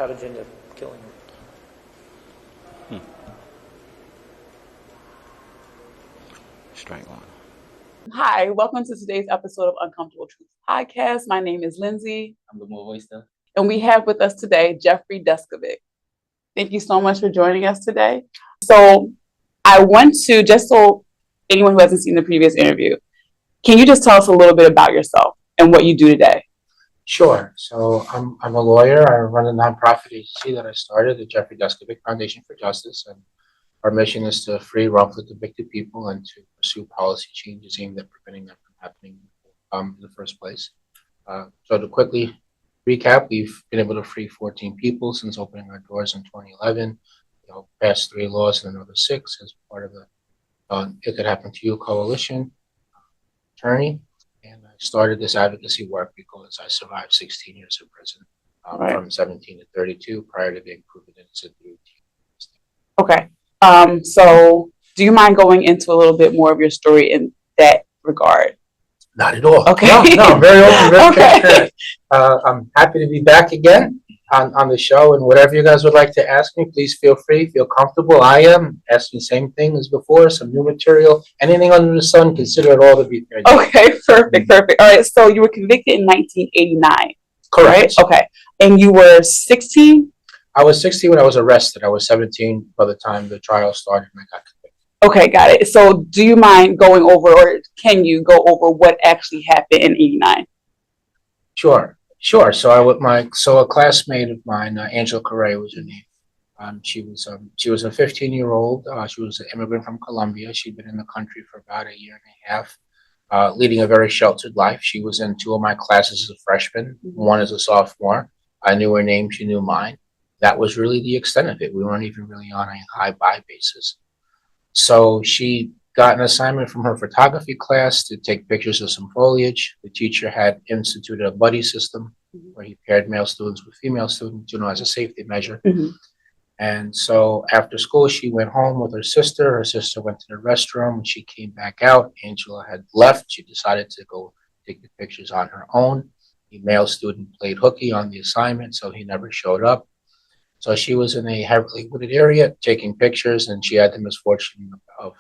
How did you end up killing him? Straight line. Hi, welcome to today's episode of Uncomfortable Truth Podcast. My name is Lindsay. I'm the more voice though. And we have with us today Jeffrey Deskovic. Thank you so much for joining us today. So I want to, just so anyone who hasn't seen the previous interview, can you just tell us a little bit about yourself and what you do today? Sure. So I'm a lawyer. I run a nonprofit agency that I started, the Jeffrey Deskovic Foundation for Justice, and our mission is to free wrongfully convicted people and to pursue policy changes aimed at preventing them from happening in the first place. So to quickly recap, we've been able to free 14 people since opening our doors in 2011. Passed 3 laws and another 6 as part of the It Could Happen to You coalition attorney. And I started this advocacy work because I survived 16 years in prison from 17 to 32 prior to being proven innocent. Okay. So do you mind going into a little bit more of your story in that regard? Not at all. Okay. No, very open, very Okay. transparent. I'm happy to be back again on the show, and whatever you guys would like to ask me, please feel free, feel comfortable. I am asking the same thing as before, some new material, anything under the sun, consider it all to be fair. Okay, perfect. All right, so you were convicted in 1989. Correct. Right? Okay. And you were 16? I was 16 when I was arrested. I was 17 by the time the trial started and I got convicted. Okay, got it. So do you mind going over, or can you go over what actually happened in 89? Sure. So a classmate of mine, Angela Correa was her name. She was a 15-year-old. She was an immigrant from Colombia. She'd been in the country for about a year and a half, leading a very sheltered life. She was in 2 of my classes as a freshman, one as a sophomore. I knew her name, she knew mine. That was really the extent of it. We weren't even really on a high-buy basis. So she got an assignment from her photography class to take pictures of some foliage. The teacher had instituted a buddy system where he paired male students with female students, as a safety measure. And so after school, she went home with her sister. Her sister went to the restroom. When she came back out, Angela had left. She decided to go take the pictures on her own. The male student played hooky on the assignment, so he never showed up. So she was in a heavily wooded area taking pictures, and she had the misfortune of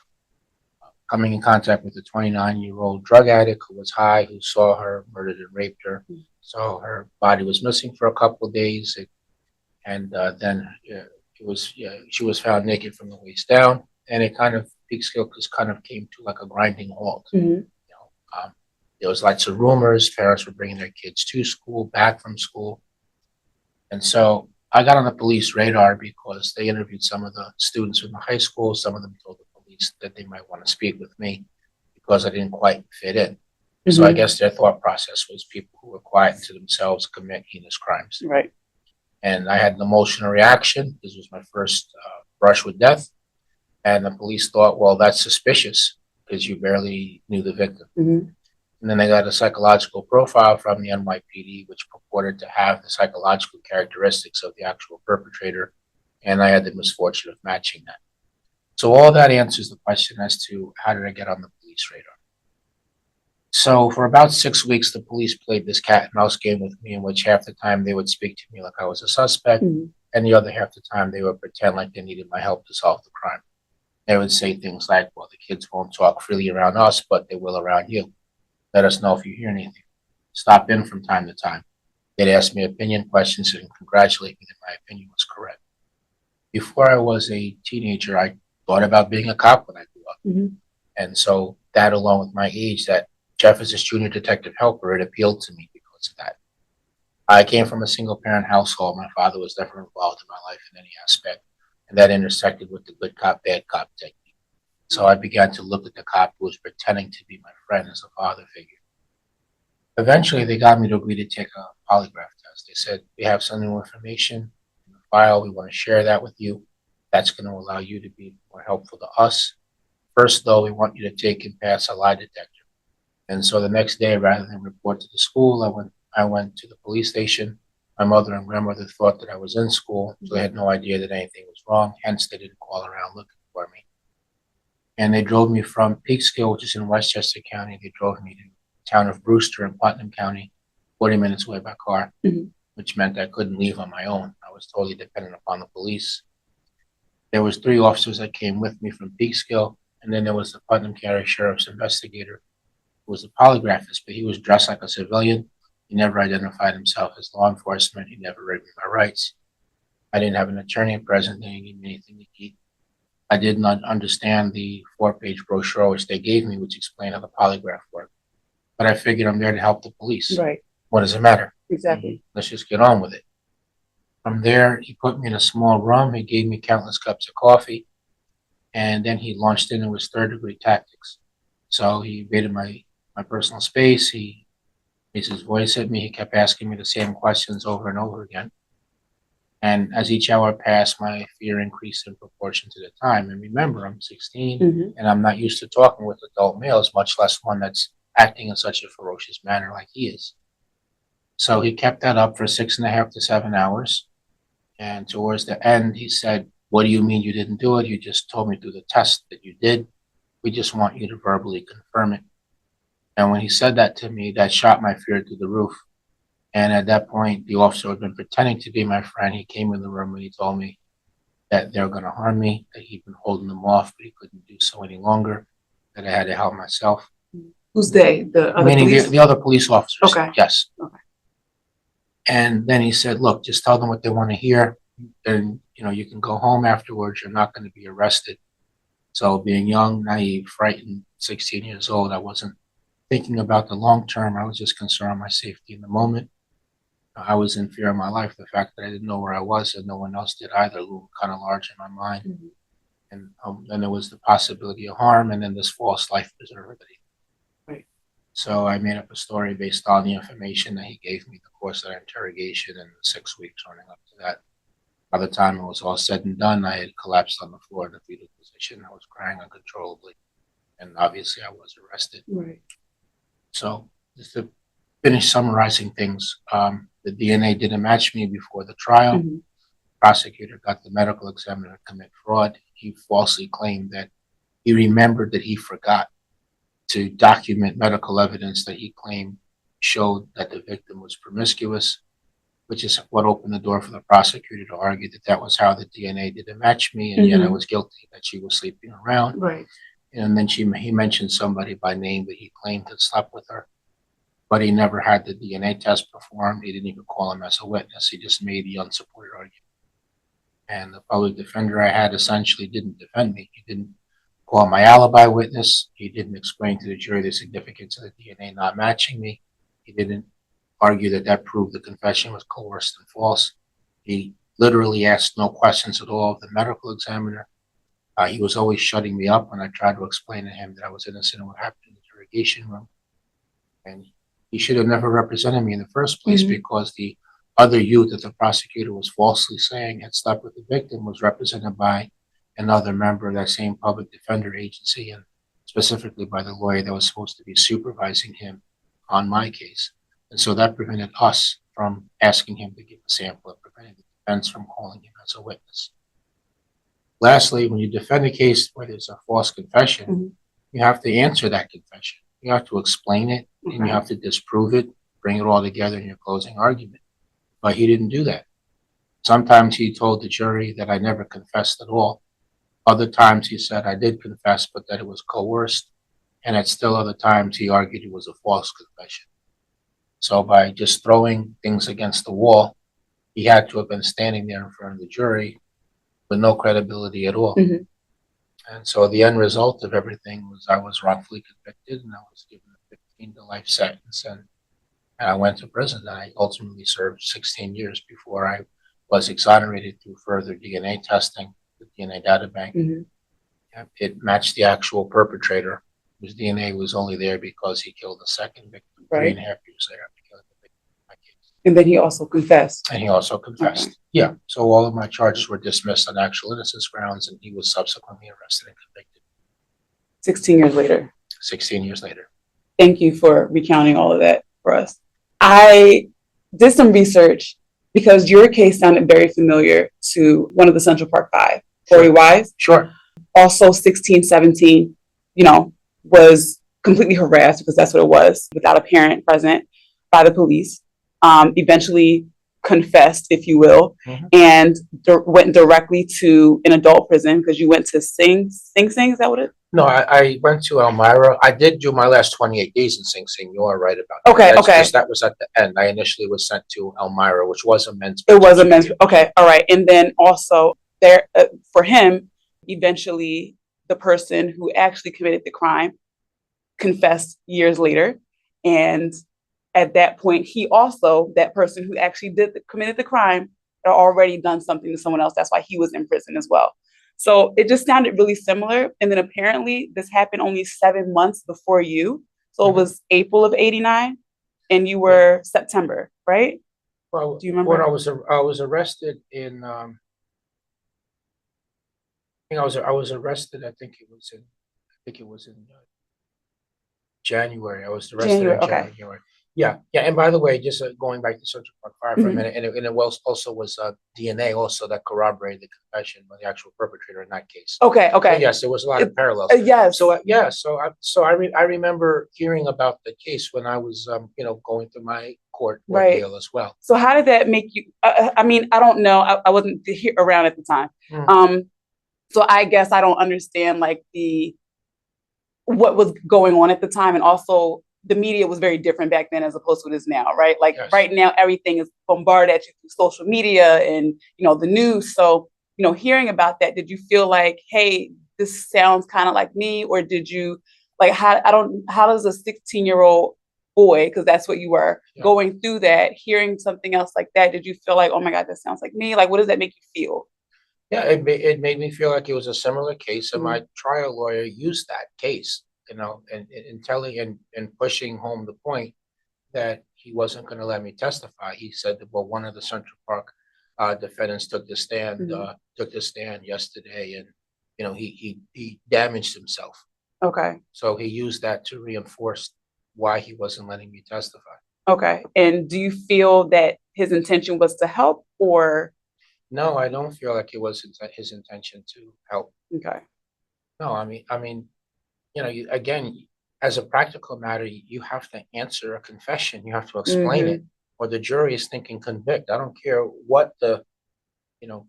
coming in contact with a 29-year-old drug addict who was high, who saw her, murdered and raped her. So her body was missing for a couple of days, and then she was found naked from the waist down, and it kind of Peekskill just kind of came to like a grinding halt. There was lots of rumors. Parents were bringing their kids to school, back from school, and so I got on the police radar because they interviewed some of the students from the high school. Some of them told the police that they might want to speak with me because I didn't quite fit in. So I guess their thought process was people who were quiet to themselves commit heinous crimes. Right. And I had an emotional reaction. This was my first brush with death. And the police thought, well, that's suspicious because you barely knew the victim. And then they got a psychological profile from the NYPD, which purported to have the psychological characteristics of the actual perpetrator. And I had the misfortune of matching that. So all that answers the question as to how did I get on the police radar? So for about 6 weeks, the police played this cat and mouse game with me, in which half the time they would speak to me like I was a suspect, and the other half the time they would pretend like they needed my help to solve the crime. They would say things like, well, the kids won't talk freely around us, but they will around you. Let us know if you hear anything. Stop in from time to time. They'd ask me opinion questions and congratulate me that my opinion was correct. Before I was a teenager, I thought about being a cop when I grew up. And so that, along with my age, that Jeff is a junior detective helper, it appealed to me because of that. I came from a single parent household. My father was never involved in my life in any aspect, and that intersected with the good cop, bad cop technique. So I began to look at the cop who was pretending to be my friend as a father figure. Eventually, they got me to agree to take a polygraph test. They said, we have some new information in the file. We want to share that with you. That's going to allow you to be more helpful to us. First, though, we want you to take and pass a lie detector. And so the next day, rather than report to the school, I went to the police station. My mother and grandmother thought that I was in school, so they had no idea that anything was wrong. Hence, they didn't call around looking for me. And they drove me from Peekskill, which is in Westchester County. They drove me to the town of Brewster in Putnam County, 40 minutes away by car. We which meant I couldn't leave on my own. I was totally dependent upon the police. There was 3 officers that came with me from Peekskill, and then there was the Putnam County Sheriff's investigator, who was a polygraphist, but he was dressed like a civilian. He never identified himself as law enforcement. He never read me my rights. I didn't have an attorney present. They didn't give me anything to eat. I did not understand the 4-page brochure which they gave me, which explained how the polygraph worked. But I figured I'm there to help the police. Right. What does it matter? Exactly. Let's just get on with it. From there, he put me in a small room. He gave me countless cups of coffee. And then he launched into his 3rd-degree tactics. So he invaded my personal space. He raised his voice at me. He kept asking me the same questions over and over again. And as each hour passed, my fear increased in proportion to the time. And remember, I'm 16, and I'm not used to talking with adult males, much less one that's acting in such a ferocious manner like he is. So he kept that up for 6.5 to 7 hours. And towards the end, he said, "What do you mean you didn't do it? You just told me through the test that you did. We just want you to verbally confirm it." And when he said that to me, that shot my fear through the roof. And at that point, the officer who had been pretending to be my friend, he came in the room and he told me that they were going to harm me, that he'd been holding them off, but he couldn't do so any longer, that I had to help myself. Who's they? The other Meaning police? the other police officers. Okay. Yes. Okay. And then he said, "Look, just tell them what they want to hear. And, you can go home afterwards. You're not going to be arrested." So being young, naive, frightened, 16 years old, I wasn't thinking about the long term. I was just concerned with my safety in the moment. I was in fear of my life. The fact that I didn't know where I was and no one else did either loomed kind of large in my mind. And then there was the possibility of harm, and then this false life preserver that he. Right. So I made up a story based on the information that he gave me, the course of that interrogation, and the 6 weeks running up to that. By the time it was all said and done, I had collapsed on the floor in a fetal position. I was crying uncontrollably, and obviously I was arrested. Right. So just to finish summarizing things, the DNA didn't match me before the trial. Prosecutor got the medical examiner to commit fraud. He falsely claimed that he remembered that he forgot to document medical evidence that he claimed showed that the victim was promiscuous, which is what opened the door for the prosecutor to argue that that was how the DNA didn't match me, and yet I was guilty that she was sleeping around. Right. And then he mentioned somebody by name that he claimed had slept with her, but he never had the DNA test performed. He didn't even call him as a witness. He just made the unsupported argument. And the public defender I had essentially didn't defend me. He didn't call my alibi witness. He didn't explain to the jury the significance of the DNA not matching me. He didn't argue that that proved the confession was coerced and false. He literally asked no questions at all of the medical examiner. He was always shutting me up when I tried to explain to him that I was innocent of what happened in the interrogation room. And he should have never represented me in the first place, because the other youth that the prosecutor was falsely saying had slept with the victim was represented by another member of that same public defender agency, and specifically by the lawyer that was supposed to be supervising him on my case. And so that prevented us from asking him to give a sample. It prevented the defense from calling him as a witness. Lastly, when you defend a case where there's a false confession, you have to answer that confession. You have to explain it, and you have to disprove it, bring it all together in your closing argument. But he didn't do that. Sometimes he told the jury that I never confessed at all. Other times he said I did confess, but that it was coerced. And at still other times he argued it was a false confession. So by just throwing things against the wall, he had to have been standing there in front of the jury with no credibility at all. And so the end result of everything was I was wrongfully convicted, and I was given a 15 to life sentence, and I went to prison. And I ultimately served 16 years before I was exonerated through further DNA testing, the DNA data bank. It matched the actual perpetrator, whose DNA was only there because he killed the second victim 3.5 years later after killing the victim in my case. And then he also confessed. And he also confessed. Yeah. So all of my charges were dismissed on actual innocence grounds, and he was subsequently arrested and convicted. 16 years later. 16 years later. Thank you for recounting all of that for us. I did some research because your case sounded very familiar to one of the Central Park Five, Corey Wise. Sure. Also 16, 17, was completely harassed, because that's what it was, without a parent present, by the police. Eventually confessed, if you will, and went directly to an adult prison because you went to Sing Sing. Is that what it? No, I went to Elmira. I did do my last 28 days in Sing Sing. You are right about that. Okay, That's okay. just, that was at the end. I initially was sent to Elmira, which was a men's. It was a men's. Okay, all right. And then also there, for him, eventually the person who actually committed the crime confessed years later, and at that point, he also, that person who actually committed the crime, had already done something to someone else. That's why he was in prison as well. So it just sounded really similar. And then apparently this happened only 7 months before you. So it was April of '89 and you were September, right? Well, do you remember? When I was arrested in, I was arrested, I think it was in January. I was arrested in Okay. January. Yeah. And by the way, just going back to Central Park Fire for a minute, and it was also DNA also that corroborated the confession of the actual perpetrator in that case. Okay. So yes, there was a lot of parallels. Yes. So I remember hearing about the case when I was going through my court ordeal as well. So how did that make you? I mean, I don't know. I wasn't around at the time. So I guess I don't understand like what was going on at the time, and also the media was very different back then as opposed to it is now, right? Like right now, everything is bombarded at you through social media and the news. So hearing about that, did you feel like, hey, this sounds kind of like me, or did you like how does a 16-year-old boy, because that's what you were, going through that, hearing something else like that, did you feel like, oh my God, that sounds like me? Like, what does that make you feel? Yeah, it made me feel like it was a similar case, and my trial lawyer used that case, and telling and pushing home the point that he wasn't going to let me testify. He said that, well, one of the Central Park defendants took the stand yesterday, and he damaged himself. Okay. So he used that to reinforce why he wasn't letting me testify. Okay. And do you feel that his intention was to help, or? No, I don't feel like it was his intention to help. Okay. No, I mean, again, as a practical matter, you have to answer a confession. You have to explain it, or the jury is thinking convict. I don't care what the,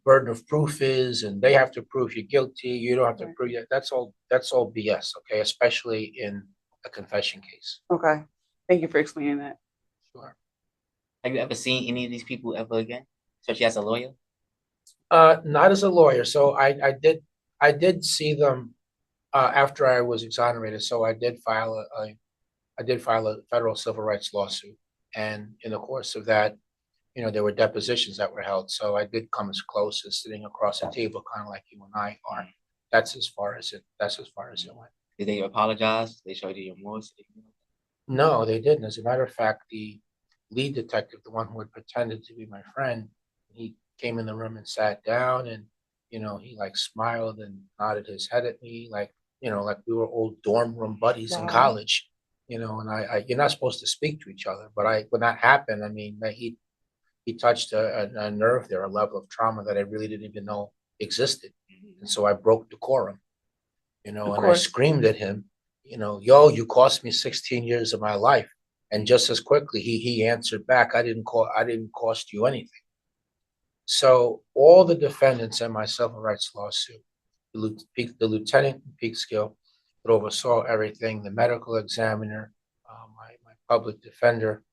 burden of proof is, and they have to prove you're guilty. You don't have to prove that. That's all BS. Okay, especially in a confession case. Okay. Thank you for explaining that. Sure. Have you ever seen any of these people ever again, especially as a lawyer? Not as a lawyer. So I did see them after I was exonerated. So I did file a federal civil rights lawsuit, and in the course of that, there were depositions that were held. So I did come as close as sitting across a table, kind of like you and I are. That's as far as it went. Did they apologize? Did they show you remorse? No, they didn't. As a matter of fact, the lead detective, the one who had pretended to be my friend, he came in the room and sat down, and he like smiled and nodded his head at me, like like we were old dorm room buddies in college, and I you're not supposed to speak to each other, but when that happened, I mean, he touched a nerve there, a level of trauma that I really didn't even know existed, and so I broke decorum, and I screamed at him, yo, you cost me 16 years of my life, and just as quickly he answered back, I didn't cost you anything. So all the defendants in my civil rights lawsuit, the lieutenant in Peekskill that oversaw everything, the medical examiner, my public defender,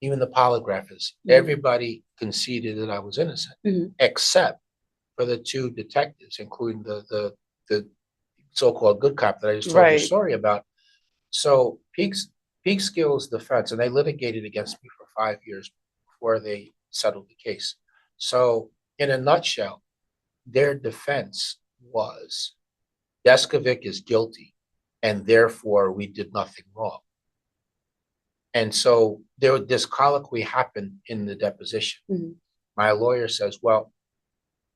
even the polygraphers, everybody conceded that I was innocent, except for the two detectives, including the so-called good cop that I just told you a story about. So Peekskill's defense, and they litigated against me for 5 years before they settled the case. So in a nutshell, their defense was Deskovic is guilty, and therefore we did nothing wrong. And so this colloquy happened in the deposition. My lawyer says, well,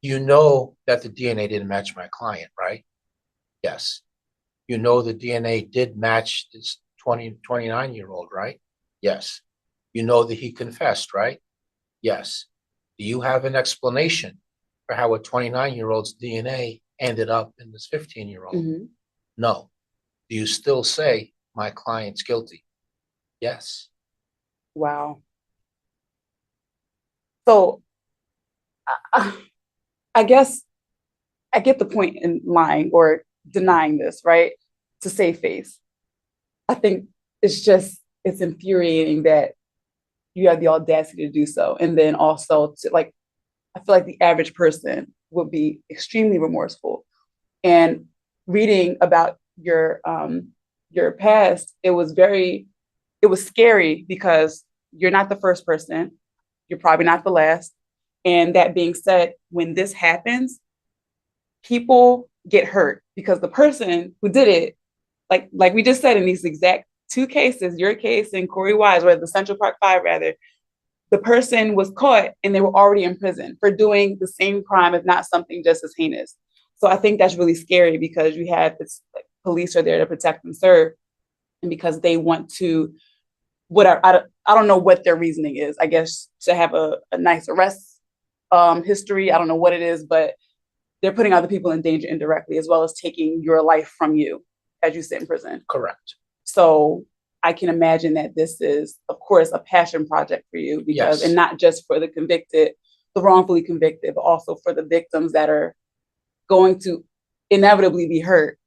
you know that the DNA didn't match my client, right? Yes. You know the DNA did match this 29-year-old, right? Yes. You know that he confessed, right? Yes. Do you have an explanation for how a 29-year-old's DNA ended up in this 15-year-old? No. Do you still say my client's guilty? Yes. Wow. So I guess I get the point in lying or denying this, right? To save face. I think it's infuriating that you have the audacity to do so. And then also to like, I feel like the average person would be extremely remorseful. And reading about your past, it was scary because you're not the first person. You're probably not the last. And that being said, when this happens, people get hurt because the person who did it, like we just said in these exact two cases, your case and Corey Wise, or the Central Park Five rather, the person was caught and they were already in prison for doing the same crime, if not something just as heinous. So I think that's really scary because you have this, like, police are there to protect and serve, and because they want to, whatever, I don't know what their reasoning is. I guess to have a nice arrest history. I don't know what it is, but they're putting other people in danger indirectly, as well as taking your life from you as you sit in prison. Correct. So I can imagine that this is, of course, a passion project for you because, Yes. and not just for the convicted, the wrongfully convicted, but also for the victims that are going to inevitably be hurt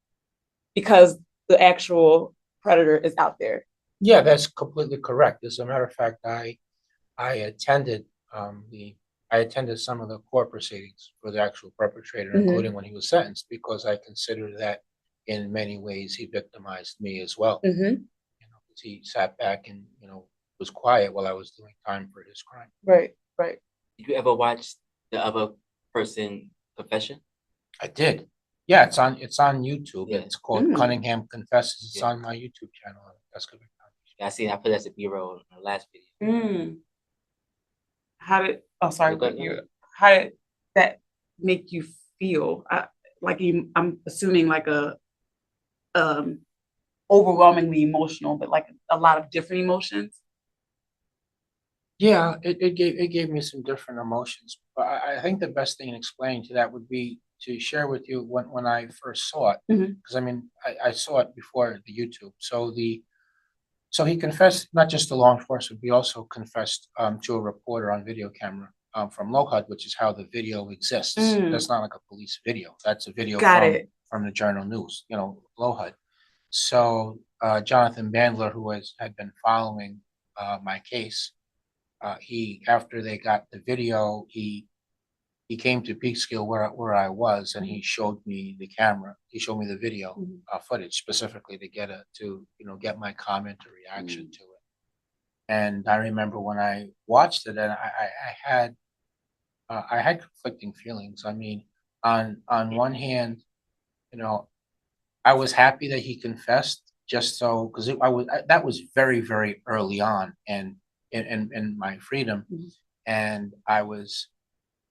because the actual predator is out there. Yeah, that's completely correct. As a matter of fact, I attended I attended some of the court proceedings for the actual perpetrator, including when he was sentenced, because I consider that in many ways he victimized me as well. You know, 'cause he sat back and, you know, was quiet while I was doing time for his crime. Right, right. Did you ever watch the other person confession? I did. Yeah, it's on YouTube. Yeah. It's called Cunningham Confesses. It's Yeah. on my YouTube channel. Deskovic Foundation. I seen I put it as a B-roll in the last video. How did, oh, sorry, Okay. but how did that make you feel? I'm assuming like a overwhelmingly emotional, but like a lot of different emotions. Yeah, it gave me some different emotions, but I think the best thing in explaining to that would be to share with you when I first saw it, because I mean I saw it before the YouTube. So he confessed not just to law enforcement, but he also confessed to a reporter on video camera from LOHUD, which is how the video exists. That's not like a police video. That's a video from the Journal News, you know, LOHUD. So Jonathan Bandler, who had been following my case, he, after they got the video, he came to Peekskill where I was, and he showed me the camera. He showed me the video footage specifically to get my comment or reaction to it. And I remember when I watched it, and I had conflicting feelings. I mean, on one hand, you know, I was happy that he confessed, just so, because that was very, very early on and in my freedom, and I was,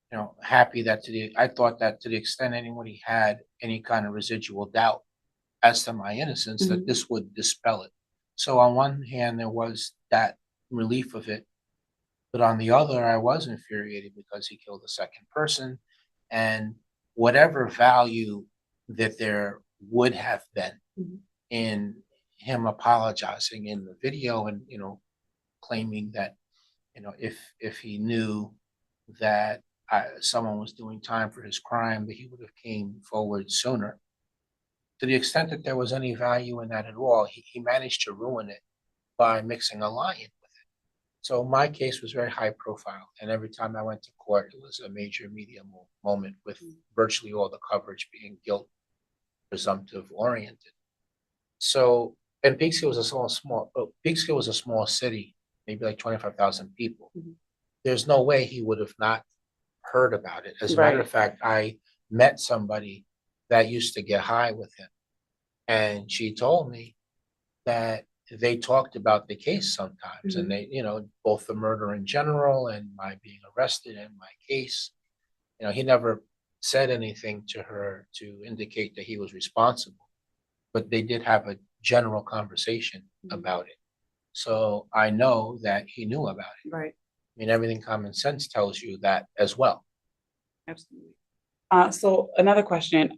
you know, happy that I thought that to the extent anybody had any kind of residual doubt as to my innocence, that this would dispel it. So on one hand, there was that relief of it, but on the other, I was infuriated because he killed a second person, and whatever value that there would have been in him apologizing in the video and, you know, claiming that, you know, if he knew that someone was doing time for his crime, that he would have came forward sooner. To the extent that there was any value in that at all, he managed to ruin it by mixing a lie in with it. So my case was very high profile, and every time I went to court, it was a major media moment, with virtually all the coverage being guilt presumptive oriented. So, and Peekskill was a small city, maybe like 25,000 people. There's no way he would have not heard about it. As a matter of fact, I met somebody that used to get high with him, and she told me that they talked about the case sometimes, and they, you know, both the murder in general and my being arrested and my case. You know, he never said anything to her to indicate that he was responsible, but they did have a general conversation about it. So I know that he knew about it. Right. I mean, everything common sense tells you that as well. Absolutely. So another question,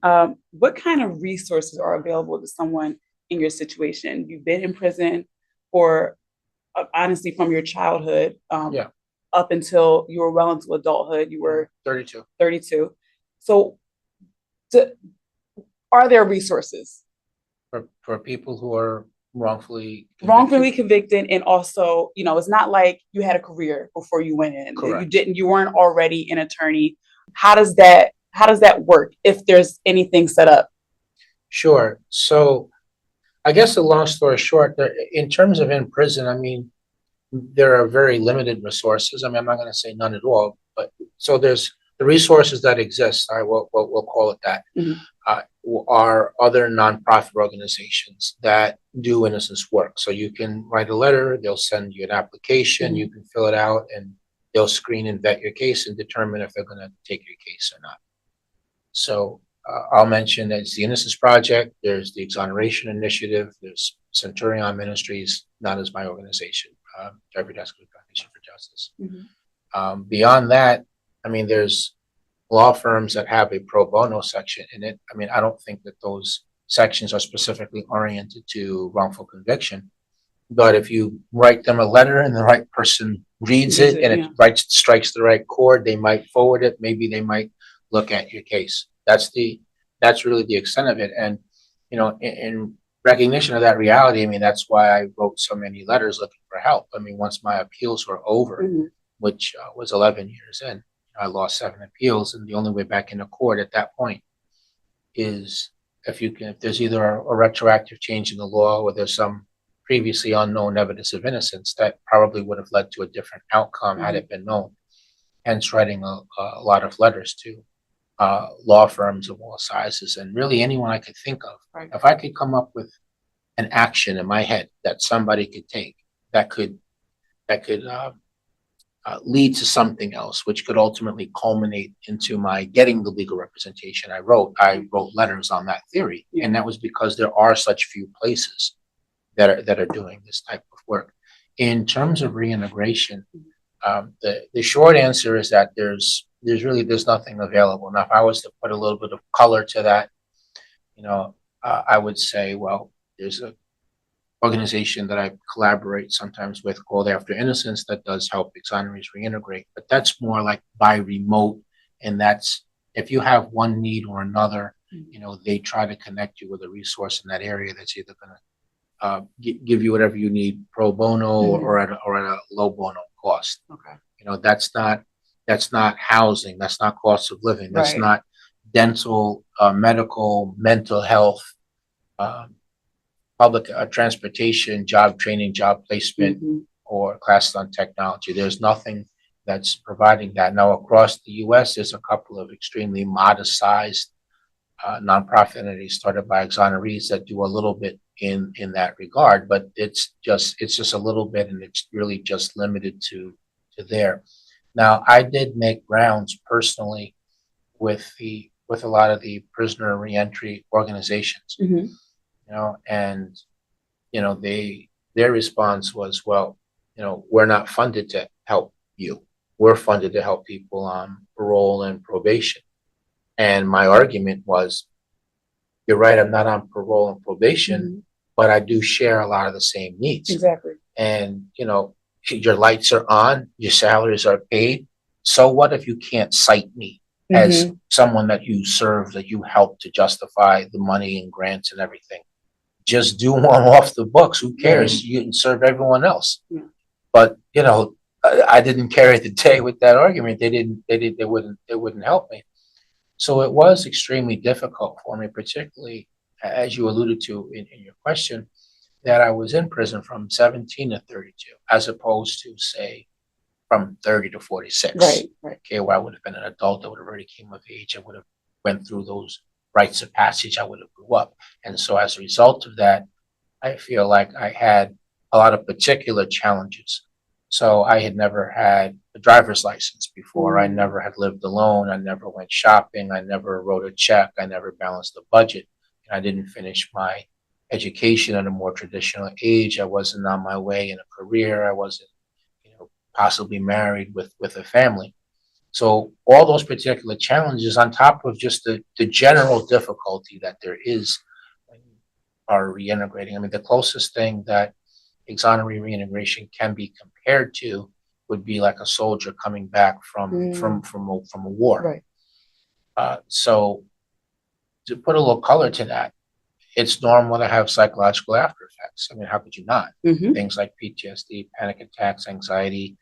what kind of resources are available to someone in your situation? You've been in prison, or honestly from your childhood. up until you were well into adulthood. You were 32. 32. So are there resources? For people who are wrongfully Wrongfully convicted, and also, you know, it's not like you had a career before you went in. Correct. You weren't already an attorney. How does that work if there's anything set up? Sure. So I guess the long story short, in terms of in prison, I mean, there are very limited resources. I mean, I'm not going to say none at all, but so there's the resources that exist. We'll call it that. Mhm. Are other nonprofit organizations that do innocence work. So you can write a letter, they'll send you an application, Mhm. you can fill it out, and they'll screen and vet your case and determine if they're going to take your case or not. So I'll mention that it's the Innocence Project, there's the Exoneration Initiative, there's Centurion Ministries, not as my organization, Jeffrey Deskovic Foundation for Justice. Mhm. Beyond that, I mean, there's law firms that have a pro bono section in it. I mean, I don't think that those sections are specifically oriented to wrongful conviction. But if you write them a letter and the right person reads it and it strikes the right chord, they might forward it. Maybe they might look at your case. That's really the extent of it. And, you know, in recognition of that reality, I mean, that's why I wrote so many letters looking for help. I mean, once my appeals were over, Mhm. which was 11 years in, I lost 7 appeals, and the only way back into court at that point is if there's either a retroactive change in the law or there's some previously unknown evidence of innocence that probably would have led to a different outcome had it been known. Hence, writing a lot of letters to law firms of all sizes and really anyone I could think of. Right. If I could come up with an action in my head that somebody could take that could lead to something else, which could ultimately culminate into my getting the legal representation I wrote letters on that theory. Yeah. And that was because there are such few places that are doing this type of work. In terms of reintegration, the short answer is that there's nothing available. Now, if I was to put a little bit of color to that, you know, I would say, well, there's a organization that I collaborate sometimes with called After Innocence that does help exonerates reintegrate, but that's more like by remote. And that's if you have one need or another, you know, they try to connect you with a resource in that area that's either going to give you whatever you need pro bono or at a low bono cost. Okay. You know, that's not housing, that's not cost of living, that's not dental, medical, mental health, public transportation, job training, job placement, or classes on technology. There's nothing that's providing that. Now, across the U.S., there's a couple of extremely modest-sized nonprofit entities started by exonerees that do a little bit in that regard, but it's just a little bit, and it's really just limited to there. Now, I did make rounds personally with a lot of the prisoner reentry organizations. You know, and, you know, their response was, well, you know, we're not funded to help you. We're funded to help people on parole and probation. And my argument was, you're right, I'm not on parole and probation, but I do share a lot of the same needs. Exactly. And, you know, your lights are on, your salaries are paid. So what if you can't cite me as someone that you serve, that you help to justify the money and grants and everything? Just do one off the books. Who cares? You can serve everyone else. But, you know, I didn't carry the day with that argument. They wouldn't help me. So it was extremely difficult for me, particularly as you alluded to in your question, that I was in prison from 17 to 32, as opposed to, say, from 30 to 46. Right. Okay, where I would have been an adult, I would have already came of age, I would have went through those rites of passage, I would have grew up. And so as a result of that, I feel like I had a lot of particular challenges. So I had never had a driver's license before. I never had lived alone. I never went shopping. I never wrote a check. I never balanced a budget. And I didn't finish my education at a more traditional age. I wasn't on my way in a career. I wasn't, you know, possibly married with a family. So all those particular challenges on top of just the general difficulty that there is when you are reintegrating. I mean, the closest thing that exoneree reintegration can be compared to would be like a soldier coming back from a war. Right. So to put a little color to that, it's normal to have psychological after effects. I mean, how could you not? Mm-hmm. Things like PTSD, panic attacks, anxiety,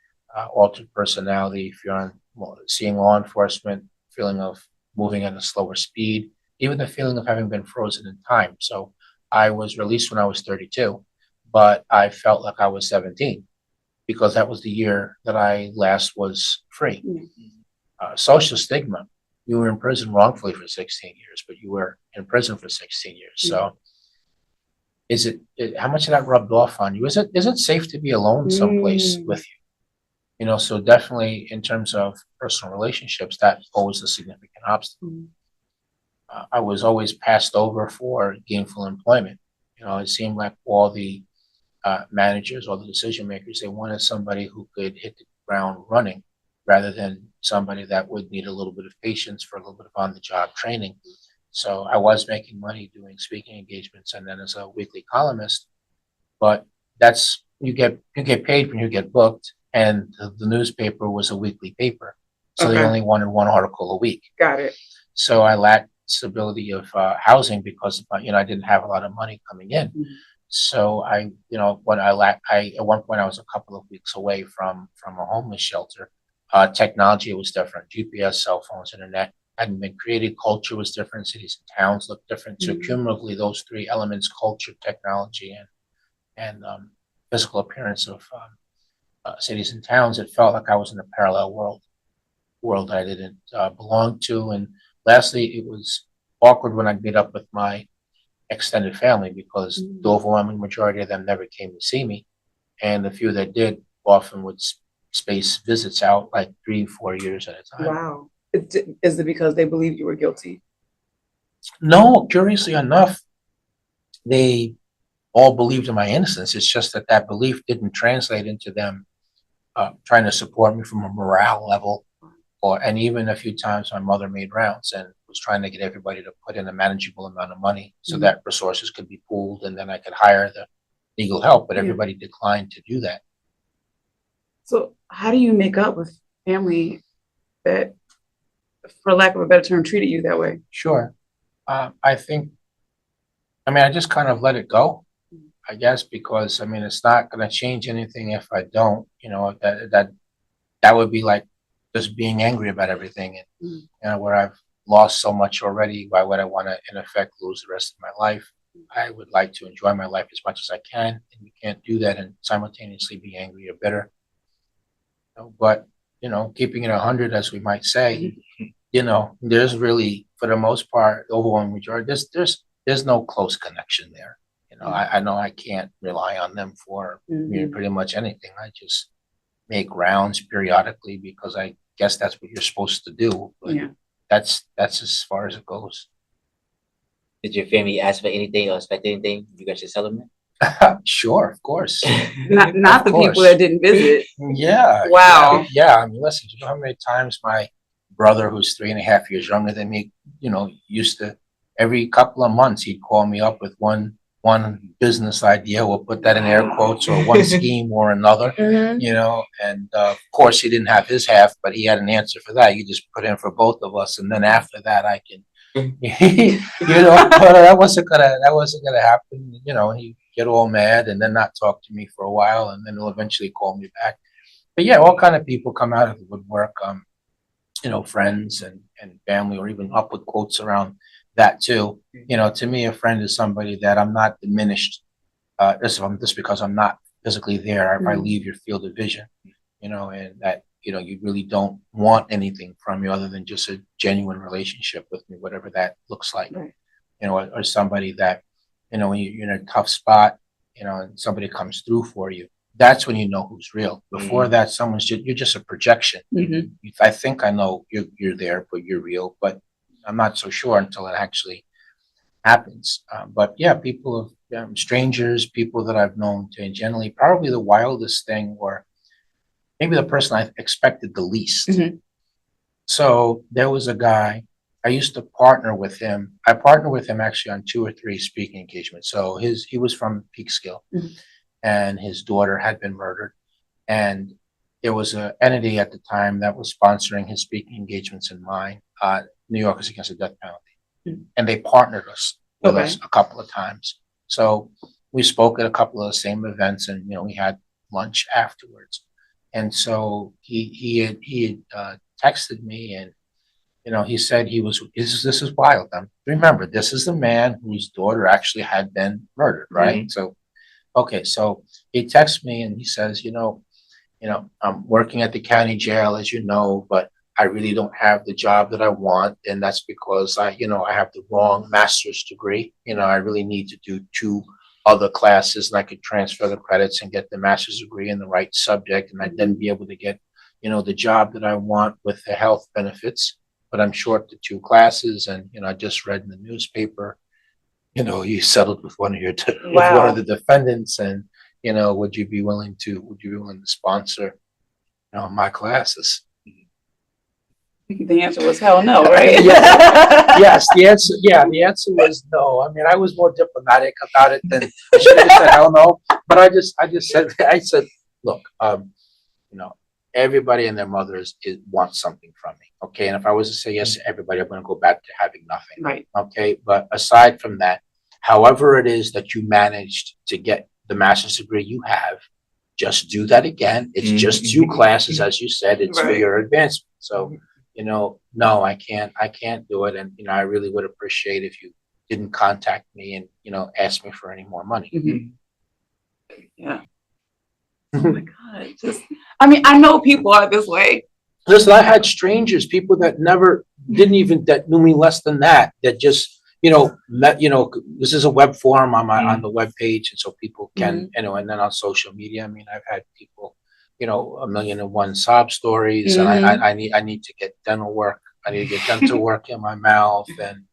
altered personality. If you're seeing law enforcement, feeling of moving at a slower speed, even the feeling of having been frozen in time. So I was released when I was 32, but I felt like I was 17 because that was the year that I last was free. Social stigma. You were in prison wrongfully for 16 years, but you were in prison for 16 years. So is how much of that rubbed off on you? Is it safe to be alone someplace with you? You know, so definitely in terms of personal relationships, that always a significant obstacle. I was always passed over for gainful employment. You know, it seemed like all the managers or the decision makers, they wanted somebody who could hit the ground running rather than somebody that would need a little bit of patience for a little bit of on-the-job training. So I was making money doing speaking engagements and then as a weekly columnist, but that's you get paid when you get booked, and the newspaper was a weekly paper, so they only wanted one article a week. Got it. So I lacked stability of housing because I didn't have a lot of money coming in. So at one point I was a couple of weeks away from a homeless shelter. Technology was different. GPS, cell phones, internet hadn't been created. Culture was different. Cities and towns looked different. So cumulatively, those three elements: culture, technology, and physical appearance of cities and towns, it felt like I was in a parallel world that I didn't belong to. And lastly, it was awkward when I'd meet up with my extended family because the overwhelming majority of them never came to see me, and the few that did often would space visits out like 3-4 years at a time. Wow. Is it because they believed you were guilty? No, curiously enough, they all believed in my innocence. It's just that belief didn't translate into them trying to support me from a morale level. And even a few times my mother made rounds and was trying to get everybody to put in a manageable amount of money so that resources could be pooled and then I could hire the legal help, but everybody declined to do that. So how do you make up with family that, for lack of a better term, treated you that way? Sure. I just kind of let it go, I guess, because it's not going to change anything if I don't. That would be like just being angry about everything, and where I've lost so much already. Why would I want to, in effect, lose the rest of my life? I would like to enjoy my life as much as I can, and you can't do that and simultaneously be angry or bitter. But keeping it 100, as we might say, there's really, for the most part, the overwhelming majority, there's no close connection there. I know I can't rely on them for pretty much anything. I just make rounds periodically because I guess that's what you're supposed to do. But that's as far as it goes. Did your family ask for anything or expect anything? You got your settlement? Sure, of course. not the people that didn't visit. Yeah. Wow. Yeah. Listen, you know how many times my brother, who's 3.5 years younger than me, used to, every couple of months, he'd call me up with one business idea, we'll put that in air quotes, or one scheme or another, and of course he didn't have his half, but he had an answer for that. You just put in for both of us, and then after that I can, but that wasn't gonna happen. He'd get all mad and then not talk to me for a while, and then he'll eventually call me back. But yeah, all kind of people come out of the woodwork, friends and family, or even upward quotes around that too. To me, a friend is somebody that I'm not diminished just because I'm not physically there. If I leave your field of vision, and that you really don't want anything from me other than just a genuine relationship with me, whatever that looks like. Or somebody that when you're in a tough spot, and somebody comes through for you. That's when you know who's real. Before that, you're just a projection. I think I know you're there, but you're real, but I'm not so sure until it actually happens. But yeah, people of strangers, people that I've known tangentially, probably the wildest thing, or maybe the person I expected the least. So there was a guy, I used to partner with him. I partnered with him actually on 2 or 3 speaking engagements. So he was from Peekskill, and his daughter had been murdered, and there was an entity at the time that was sponsoring his speaking engagements in mine, New Yorkers Against the Death Penalty. And they partnered with us a couple of times. So we spoke at a couple of the same events, and we had lunch afterwards. And so he had texted me, and he said this is wild. Remember, this is the man whose daughter actually had been murdered, right? So okay, so he texts me and he says, I'm working at the county jail, as you know, but I really don't have the job that I want, and that's because I have the wrong master's degree. I really need to do 2 other classes, and I could transfer the credits and get the master's degree in the right subject, and I'd then be able to get, the job that I want with the health benefits. But I'm short the 2 classes, and I just read in the newspaper, you settled with one of with one of the defendants, and would you be willing to sponsor, my classes? The answer was hell no, right? Yes, the answer was no. I mean, I was more diplomatic about it than I should have said hell no. But I just said, look, everybody and their mothers wants something from me. Okay. And if I was to say yes to everybody, I'm going to go back to having nothing. Right. Okay. But aside from that, however it is that you managed to get the master's degree you have, just do that again. It's just 2 classes, as you said, it's for your advancement. So, no, I can't do it. And, I really would appreciate if you didn't contact me and, ask me for any more money. Yeah. Oh my God. I know people are this way. Listen, I had strangers, people that that knew me less than that just, met, this is a web forum on the web page. And so people can, and then on social media, I've had people, 1,000,001 sob stories, and I need to get dental work. I need to get dental work in my mouth, and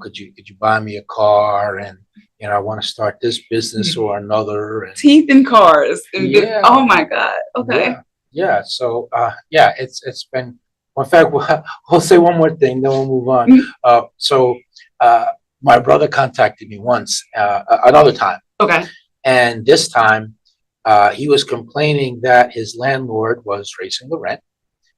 could you buy me a car, and I want to start this business or another. And teeth and cars. And oh my God. Okay. Yeah. So it's been. In fact, we'll say one more thing, then we'll move on. So my brother contacted me once, another time. Okay. And this time, he was complaining that his landlord was raising the rent.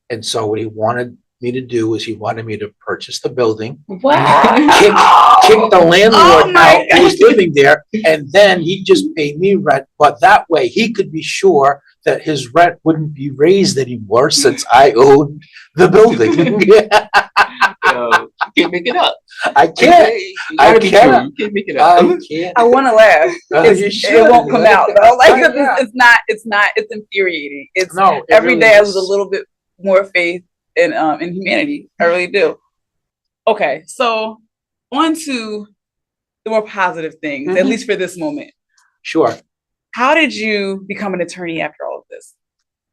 And so what he wanted me to do was he wanted me to purchase the building, kick the landlord out who was living there, and then he'd just pay me rent. But that way he could be sure that his rent wouldn't be raised anymore since I owned the building. You can't make it up. I can't. I can't. You can't make it up. I can't. I want to laugh. It won't come out though. It's infuriating. Every day I lose a little bit more faith in humanity. I really do. Okay, so on to the more positive things, at least for this moment. Sure. How did you become an attorney after all of this?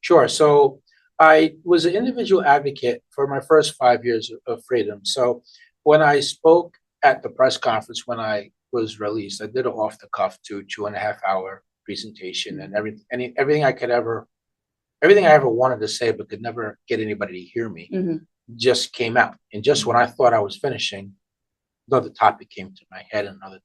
Sure. So I was an individual advocate for my first 5 years of freedom. So when I spoke at the press conference when I was released, I did an off the cuff 2.5 hour presentation, and everything I ever wanted to say but could never get anybody to hear me just came out. And just when I thought I was finishing, another topic came to my head, another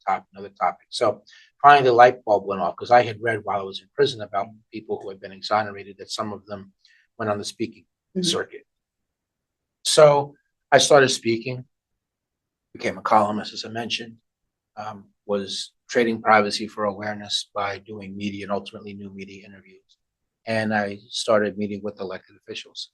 topic. So finally the light bulb went off, because I had read while I was in prison about people who had been exonerated, that some of them went on the speaking circuit. So I started speaking, became a columnist, as I mentioned, was trading privacy for awareness by doing media and ultimately new media interviews. And I started meeting with elected officials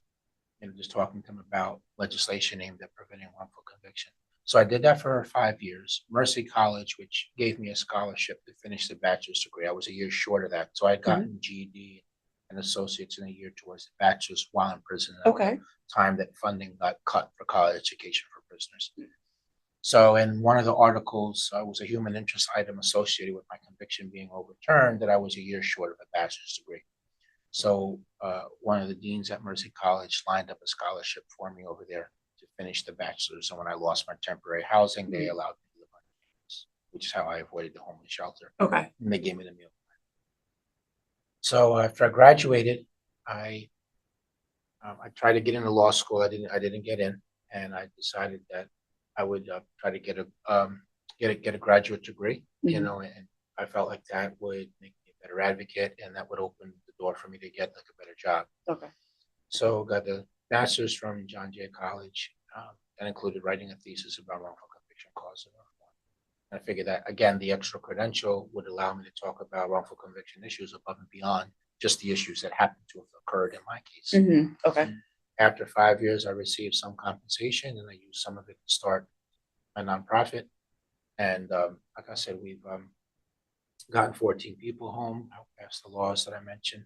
and just talking to them about legislation aimed at preventing wrongful conviction. So I did that for 5 years. Mercy College, which gave me a scholarship to finish the bachelor's degree, I was a year short of that. So I had gotten GED and associates in a year towards the bachelor's while in prison. Okay. Time that funding got cut for college education for prisoners. So in one of the articles, was a human interest item associated with my conviction being overturned, that I was a year short of a bachelor's degree. So one of the deans at Mercy College lined up a scholarship for me over there to finish the bachelor's. And when I lost my temporary housing, they allowed me to live on campus, which is how I avoided the homeless shelter. Okay. And they gave me the meal. So after I graduated, I tried to get into law school. I didn't get in, and I decided that I would try to get a graduate degree. And I felt like that would make me a better advocate, and that would open the door for me to get like a better job. Okay. So got the master's from John Jay College. That included writing a thesis about wrongful conviction cause of reform. And I figured that, again, the extra credential would allow me to talk about wrongful conviction issues above and beyond just the issues that happened to have occurred in my case. Okay. After 5 years, I received some compensation, and I used some of it to start my nonprofit. And like I said, we've gotten 14 people home, passed the laws that I mentioned.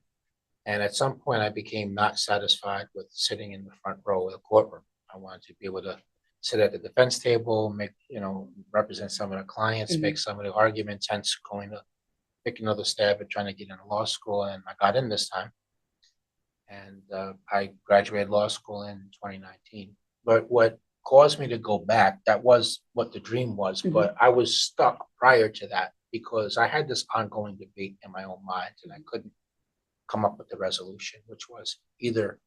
And at some point, I became not satisfied with sitting in the front row of the courtroom. I wanted to be able to sit at the defense table, represent some of the clients, make some of the arguments, hence going to take another stab at trying to get into law school. And I got in this time. And I graduated law school in 2019. But what caused me to go back, that was what the dream was, but I was stuck prior to that because I had this ongoing debate in my own mind and I couldn't come up with the resolution, which was either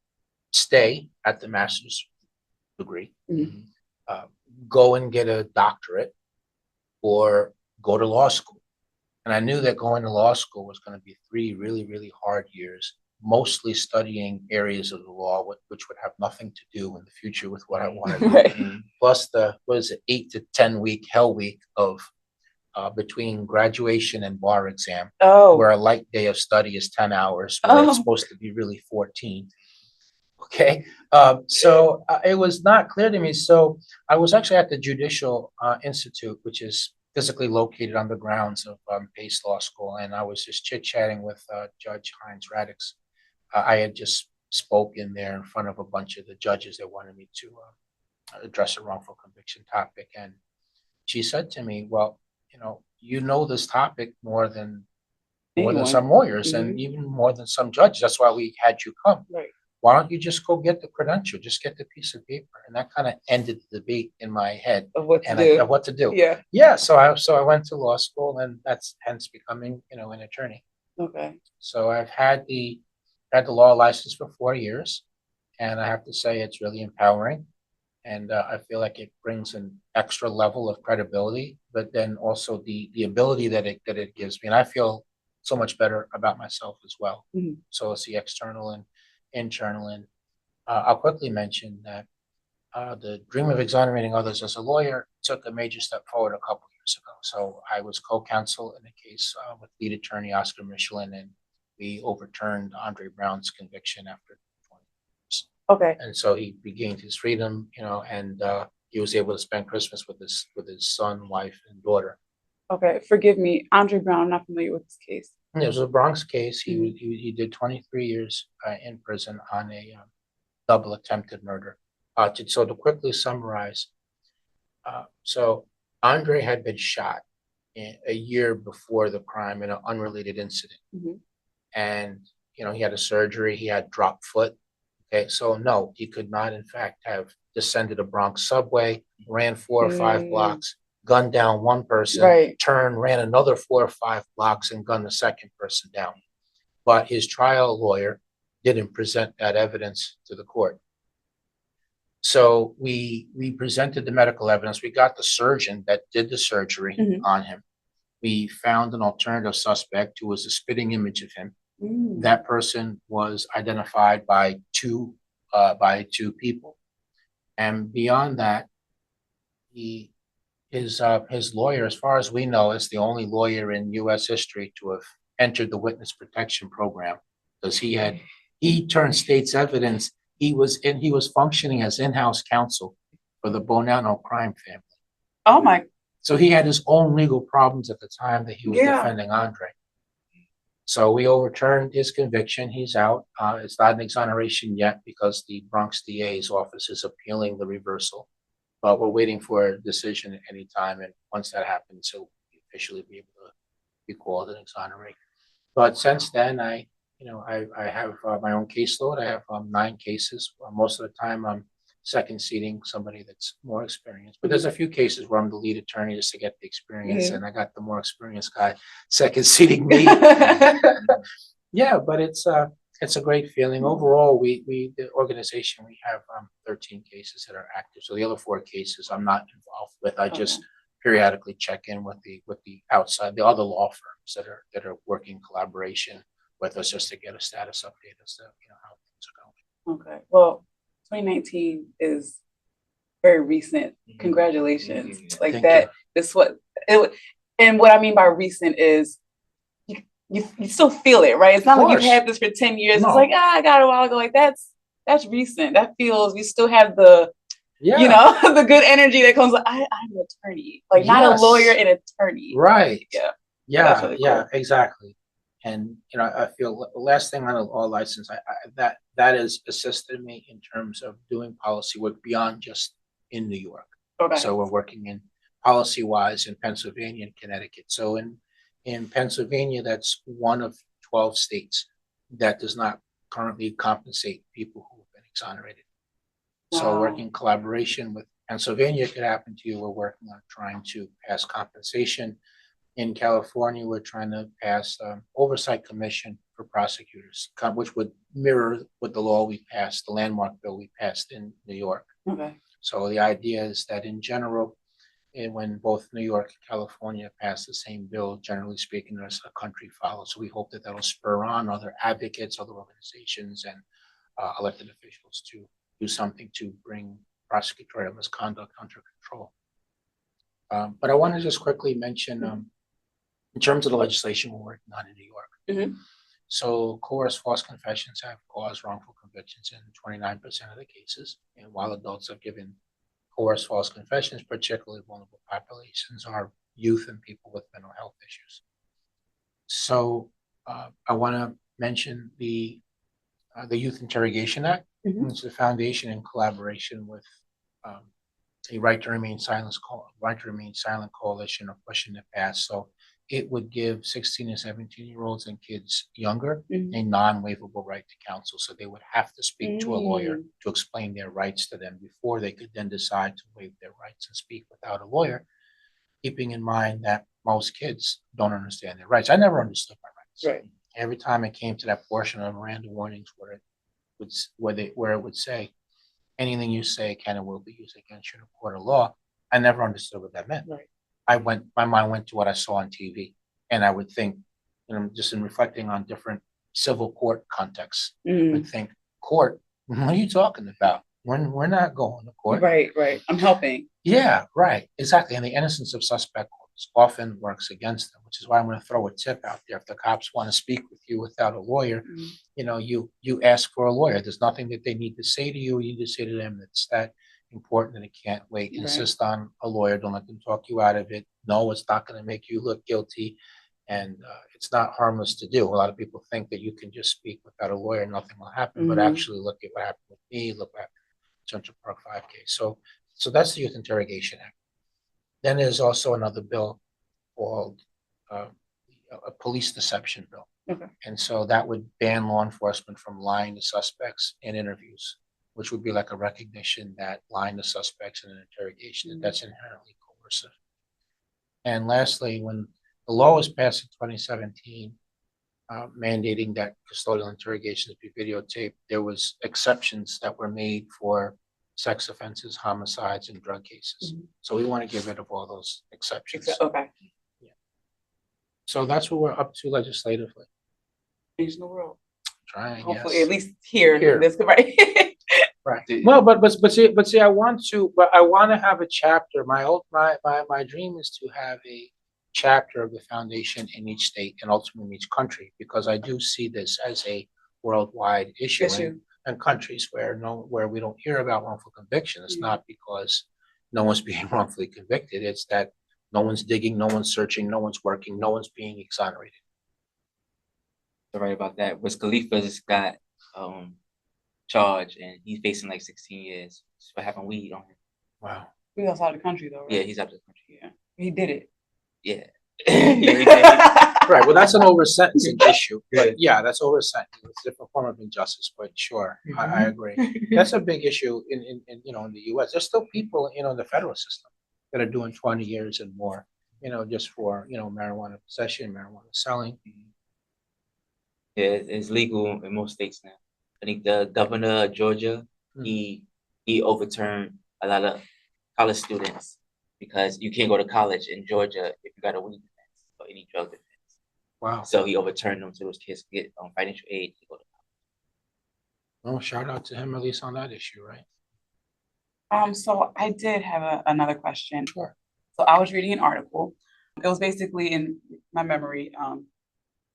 stay at the master's degree, go and get a doctorate, or go to law school. And I knew that going to law school was going to be 3 really, really hard years, mostly studying areas of the law, which would have nothing to do in the future with what I wanted to do. Plus the, 8 to 10 week hell week of between graduation and bar exam, where a light day of study is 10 hours, where it's supposed to be really 14. Okay. So it was not clear to me. So I was actually at the Judicial Institute, which is physically located on the grounds of Pace Law School. And I was just chit-chatting with Judge Hines Radix. I had just spoken there in front of a bunch of the judges that wanted me to address a wrongful conviction topic. And she said to me, well, you know this topic more than some lawyers and even more than some judges. That's why we had you come. Right. Why don't you just go get the credential? Just get the piece of paper. And that kind of ended the debate in my head Of what to do. Yeah. Yeah. So I went to law school, and that's hence becoming, an attorney. Okay. So I've had the law license for 4 years, and I have to say it's really empowering. And I feel like it brings an extra level of credibility, but then also the ability that it gives me. And I feel so much better about myself as well. So it's the external and internal. And I'll quickly mention that the dream of exonerating others as a lawyer took a major step forward a couple years ago. So I was co-counsel in a case with lead attorney Oscar Michelin, and we overturned Andre Brown's conviction after 20 years. Okay. And so he regained his freedom, and he was able to spend Christmas with his son, wife, and daughter. Okay. Forgive me, Andre Brown. I'm not familiar with this case. It was a Bronx case. He did 23 years in prison on a double attempted murder. So to quickly summarize, so Andre had been shot a year before the crime in an unrelated incident. And, he had a surgery, he had dropped foot. Okay, so no, he could not, in fact, have descended a Bronx subway, ran 4 or 5 blocks, gunned down one person, turned, ran another 4 or 5 blocks, and gunned the second person down. But his trial lawyer didn't present that evidence to the court. So we presented the medical evidence. We got the surgeon that did the surgery on him. We found an alternative suspect who was a spitting image of him. That person was identified by two people, and beyond that, his lawyer, as far as we know, is the only lawyer in U.S. history to have entered the witness protection program, because he turned state's evidence. He was functioning as in-house counsel for the Bonanno crime family. Oh my! So he had his own legal problems at the time that he was defending Andre. So we overturned his conviction. He's out. It's not an exoneration yet because the Bronx DA's office is appealing the reversal. But we're waiting for a decision at any time. And once that happens, he'll officially be able to be called an exonerate. But since then, I have my own caseload. I have 9 cases. Most of the time, I'm second seating somebody that's more experienced. But there's a few cases where I'm the lead attorney just to get the experience, and I got the more experienced guy second seating me. Yeah, but it's a great feeling. Overall, the organization, we have 13 cases that are active. So the other 4 cases I'm not involved with. I just periodically check in with the outside, the other law firms that are working collaboration with us just to get a status update as to how things are going. Okay. Well, 2019 is very recent. Mhm. Congratulations. Mhm. Like Thank that. you. This what it. And what I mean by recent is you still feel it, right? It's not like you've course. had this for 10 years. No. It's like, I got it a while ago. Like that's recent. That feels, you still have the, Yeah. the good energy that comes. I'm an attorney, like not a Yes. lawyer, an attorney. Right. Yeah. Yeah. That's really Yeah. cool. Exactly. And I feel last thing on a law license, that has assisted me in terms of doing policy work beyond just in New York. Okay. So we're working in policy wise in Pennsylvania and Connecticut. So in Pennsylvania, that's one of 12 states that does not currently compensate people who have been exonerated. So Wow. working in collaboration with Pennsylvania could happen to you. We're working on trying to pass compensation. In California, we're trying to pass oversight commission for prosecutors, which would mirror what the law we passed, the landmark bill we passed in New York. Okay. So the idea is that in general, when both New York and California pass the same bill, generally speaking, there's a country follows. So we hope that that'll spur on other advocates, other organizations, and elected officials to do something to bring prosecutorial misconduct under control. But I want to just quickly mention, in terms of the legislation we're working on in New York. Mhm. So coerced false confessions have caused wrongful convictions in 29% of the cases. And while adults have given coerced false confessions, particularly vulnerable populations are youth and people with mental health issues. So I want to mention the Youth Interrogation Act, which is a foundation in collaboration with a Right to Remain Silent coalition of pushing to pass. So it would give 16 and 17-year-olds and kids younger a non-waivable right to counsel. So they would have to speak to a lawyer to explain their rights to them before they could then decide to waive their rights and speak without a lawyer, keeping in mind that most kids don't understand their rights. I never understood my rights. Right. Every time it came to that portion of Miranda warnings where it would say, anything you say can and will be used against you in a court of law, I never understood what that meant. Right. My mind went to what I saw on TV, and I would think, just in reflecting on different civil court contexts, I would think, court, what are you talking about? We're not going to court. Right. I'm helping. Yeah, right, exactly. And the innocence of suspects often works against them, which is why I'm going to throw a tip out there. If the cops want to speak with you without a lawyer, you ask for a lawyer. There's nothing that they need to say to you. You just say to them that's that important and it can't wait. Right. Insist on a lawyer. Don't let them talk you out of it. No, it's not going to make you look guilty, and it's not harmless to do. A lot of people think that you can just speak without a lawyer and nothing will happen, but actually look at what happened with me. Look what happened in Central Park 5 case. So that's the Youth Interrogation Act. Then there's also another bill called a police deception bill. Okay. And so that would ban law enforcement from lying to suspects in interviews, which would be like a recognition that lying to suspects in an interrogation, that's inherently coercive. And lastly, when the law was passed in 2017, mandating that custodial interrogations be videotaped, there was exceptions that were made for sex offenses, homicides, and drug cases. So we want to get rid of all those exceptions. Okay. Yeah. So that's what we're up to legislatively. Changing the world. Trying, Hopefully, yes. at least here. This right. Right. Well, but see, I want to have a chapter. My dream is to have a chapter of the foundation in each state and ultimately in each country, because I do see this as a worldwide issue. And countries where we don't hear about wrongful conviction, it's not because no one's being wrongfully convicted. It's that no one's digging, no one's searching, no one's working, no one's being exonerated. You're right about that. Wiz Khalifa just got charged and he's facing like 16 years for having weed on him. Wow. He's outside the country though, right? Yeah, he's out of the country. Yeah. He did it. Yeah. Right. Well, that's an over sentencing issue. But yeah, that's over sentencing. It's a different form of injustice. But sure, I agree. That's a big issue in the U.S. There's still people in the federal system that are doing 20 years and more. Just for marijuana possession, marijuana selling. Yeah, it's legal in most states now. I think the governor of Georgia, he overturned a lot of college students because you can't go to college in Georgia if you got a weed defense or any drug defense. Wow. So he overturned them so those kids could get financial aid to go to Well, shout out to him at least on that issue, right? So I did have another question. Sure. So I was reading an article. It was basically in my memory.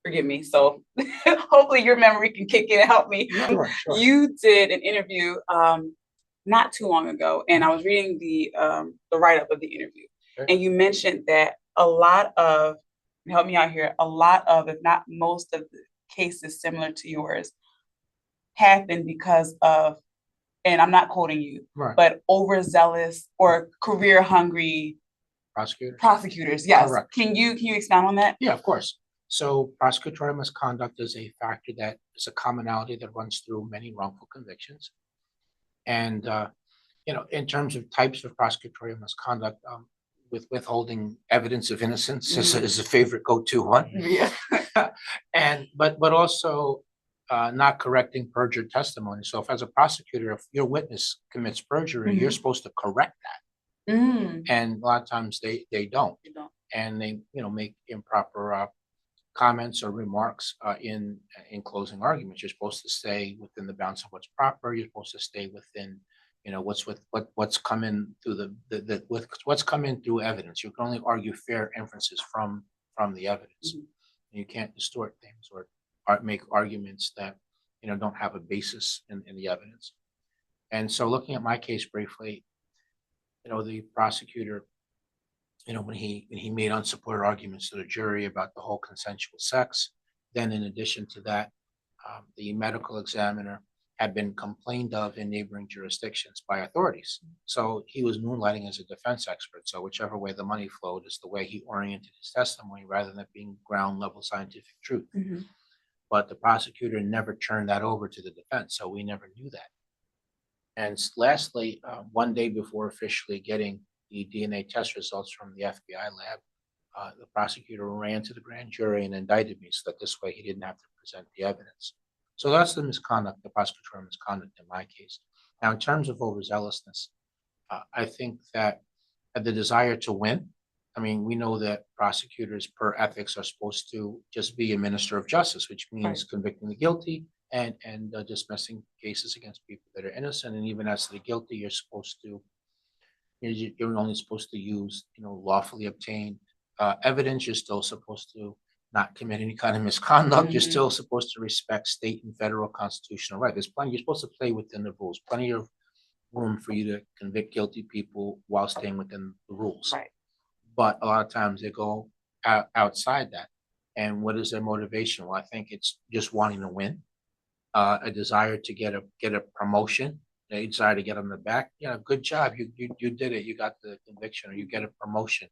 Forgive me. So hopefully your memory can kick in and help me. Sure, sure. You did an interview not too long ago, and I was reading the write-up of the interview. Okay. And you mentioned that a lot of, help me out here, a lot of, if not most of the cases similar to yours happened because of, and I'm not quoting you, Right. but overzealous or career hungry prosecutors. Yes. Correct. Can you expound on that? Yeah, of course. So prosecutorial misconduct is a factor that is a commonality that runs through many wrongful convictions. And, in terms of types of prosecutorial misconduct, with withholding evidence of innocence is a favorite go-to one. Yeah. But also not correcting perjured testimony. So if as a prosecutor, if your witness commits perjury, you're supposed to correct that. And a lot of times they don't. And they, make improper comments or remarks in closing arguments. You're supposed to stay within the bounds of what's proper. You're supposed to stay within, what's come in through what's come in through evidence. You can only argue fair inferences from the evidence. You can't distort things or make arguments that don't have a basis in the evidence. And so, looking at my case briefly, the prosecutor, when he made unsupported arguments to the jury about the whole consensual sex, then in addition to that, the medical examiner had been complained of in neighboring jurisdictions by authorities. So he was moonlighting as a defense expert. So whichever way the money flowed is the way he oriented his testimony rather than it being ground level scientific truth. But the prosecutor never turned that over to the defense, so we never knew that. And lastly, one day before officially getting the DNA test results from the FBI lab, the prosecutor ran to the grand jury and indicted me so that this way he didn't have to present the evidence. So that's the misconduct, the prosecutorial misconduct in my case. Now, in terms of overzealousness, I think that the desire to win, we know that prosecutors per ethics are supposed to just be a minister of justice, which means convicting the guilty and dismissing cases against people that are innocent. And even as to the guilty, you're only supposed to use, lawfully obtained evidence. You're still supposed to not commit any kind of misconduct. You're still supposed to respect state and federal constitutional right. There's plenty. You're supposed to play within the rules. Plenty of room for you to convict guilty people while staying within the rules. Right. But a lot of times they go outside that. And what is their motivation? Well, I think it's just wanting to win, a desire to get a promotion. They desire to get on the back. Good job. You did it. You got the conviction, or you get a promotion,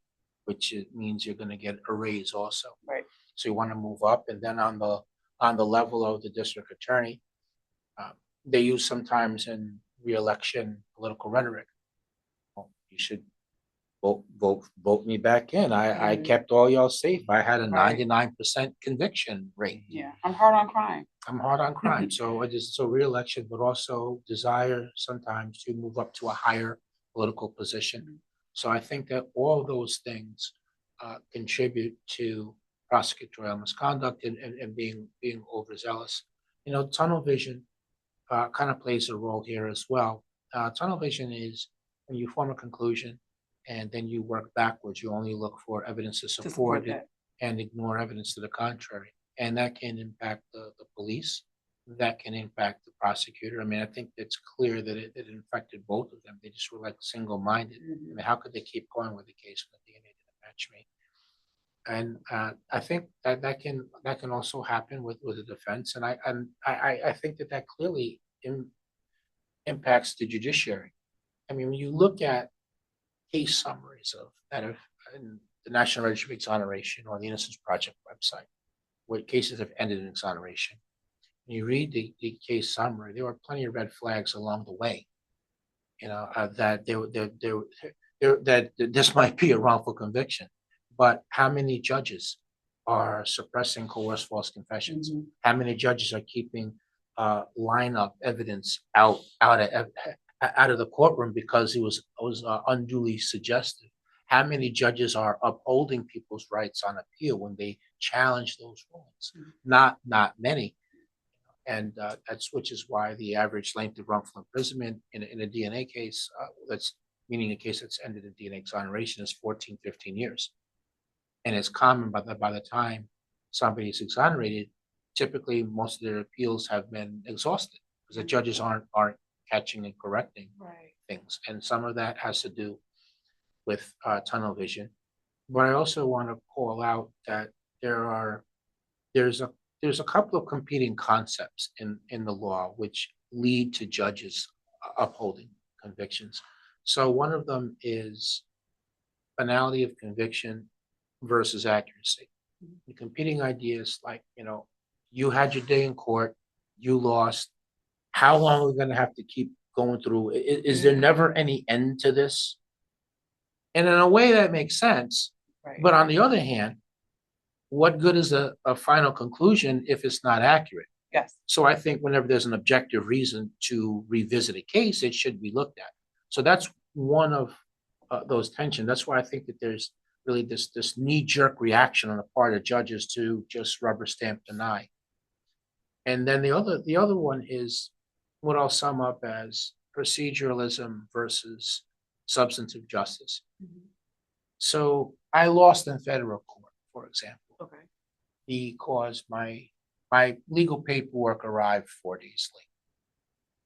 which means you're going to get a raise also. Right. So you want to move up, and then on the level of the district attorney, they use sometimes in re-election political rhetoric. Well, you should vote me back in. I kept all y'all safe. I had a 99% conviction rate. Yeah, I'm hard on crime. So it is re-election, but also desire sometimes to move up to a higher political position. So I think that all those things contribute to prosecutorial misconduct and being overzealous. Tunnel vision kind of plays a role here as well. Tunnel vision is when you form a conclusion and then you work backwards. You only look for evidence to support it and ignore evidence to the contrary. And that can impact the police. That can impact the prosecutor. I think it's clear that it infected both of them. They just were like single-minded. How could they keep going with the case when the DNA didn't match me? And I think that can also happen with the defense. And I think that clearly impacts the judiciary. When you look at case summaries in the National Registry of Exoneration or the Innocence Project website, where cases have ended in exoneration, and you read the case summary, there were plenty of red flags along the way. That that this might be a wrongful conviction. But how many judges are suppressing coerced false confessions? How many judges are keeping lineup evidence out of the courtroom because it was unduly suggestive? how many judges are upholding people's rights on appeal when they challenge those rulings? Not many. And that's which is why the average length of wrongful imprisonment in a DNA case, that's meaning a case that's ended in DNA exoneration, is 14, 15 years. And it's common by the time somebody is exonerated, typically most of their appeals have been exhausted because the judges aren't catching and correcting things. And some of that has to do with tunnel vision. But I also want to call out that there's a couple of competing concepts in the law which lead to judges upholding convictions. So one of them is finality of conviction versus accuracy. The competing ideas like, you had your day in court, you lost. How long are we going to have to keep going through? Is there never any end to this? And in a way that makes sense. Right. But on the other hand, what good is a final conclusion if it's not accurate? Yes. So I think whenever there's an objective reason to revisit a case, it should be looked at. So that's one of those tensions. That's why I think that there's really this knee-jerk reaction on the part of judges to just rubber stamp deny. And then the other one is what I'll sum up as proceduralism versus substantive justice. So I lost in federal court, for example, because my legal paperwork arrived 4 days late.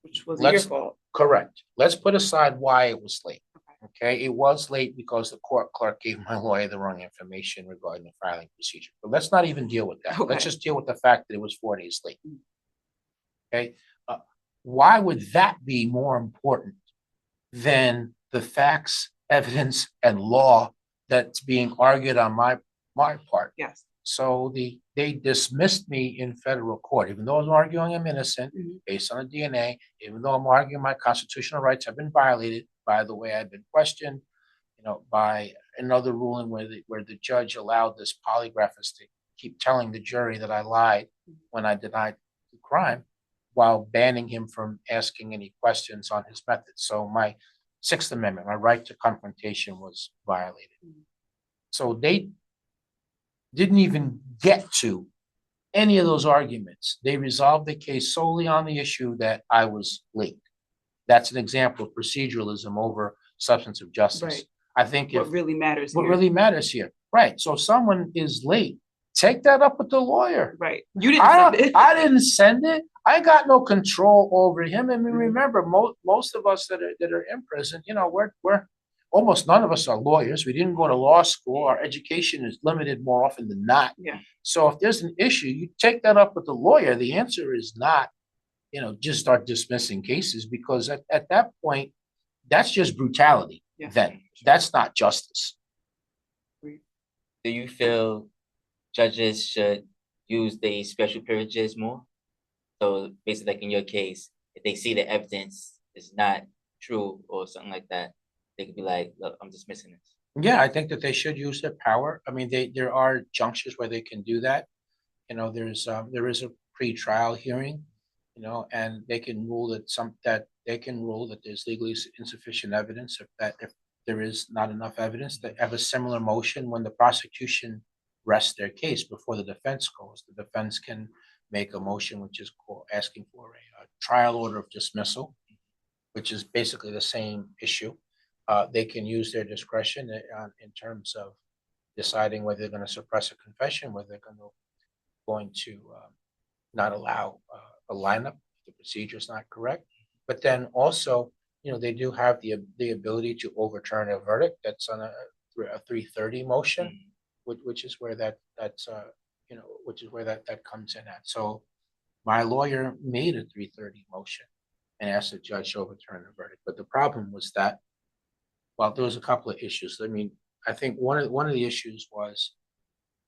Which was your fault. Correct. Let's put aside why it was late. Okay, it was late because the court clerk gave my lawyer the wrong information regarding the filing procedure. But let's not even deal with that. Let's just deal with the fact that it was 4 days late. Okay, why would that be more important than the facts, evidence, and law that's being argued on my part? Yes. So they dismissed me in federal court, even though I'm arguing I'm innocent based on the DNA, even though I'm arguing my constitutional rights have been violated by the way I've been questioned, by another ruling where the judge allowed this polygraphist to keep telling the jury that I lied when I denied the crime, while banning him from asking any questions on his methods. So my Sixth Amendment, my right to confrontation, was violated. So they didn't even get to any of those arguments. They resolved the case solely on the issue that I was late. That's an example of proceduralism over substantive justice. Right. I think What really matters what here. really matters here. Right. So if someone is late, take that up with the lawyer. Right. You didn't send it. I didn't send it. I got no control over him. I mean, remember, most of us that are in prison, we're almost none of us are lawyers. We didn't go to law school. Our education is limited more often than not. Yeah. So if there's an issue, you take that up with the lawyer. The answer is not, just start dismissing cases, because at that point, that's just brutality. Yeah. Then that's not justice. Do you feel judges should use the special privileges more? So basically, like in your case, if they see the evidence is not true or something like that, they could be like, look, I'm dismissing this. Yeah, I think that they should use their power. I mean, there are junctures where they can do that. There is a pre-trial hearing, and they can rule that there's legally insufficient evidence. If there is not enough evidence, they have a similar motion when the prosecution rests their case before the defense goes. The defense can make a motion which is asking for a trial order of dismissal, which is basically the same issue. They can use their discretion in terms of deciding whether they're going to suppress a confession, whether they're going to not allow a lineup if the procedure is not correct. But then also, they do have the ability to overturn a verdict that's on a 330 motion, which is where that comes in at. So my lawyer made a 330 motion and asked the judge to overturn the verdict. But the problem was that, well, there was a couple of issues. I mean, I think one of the issues was,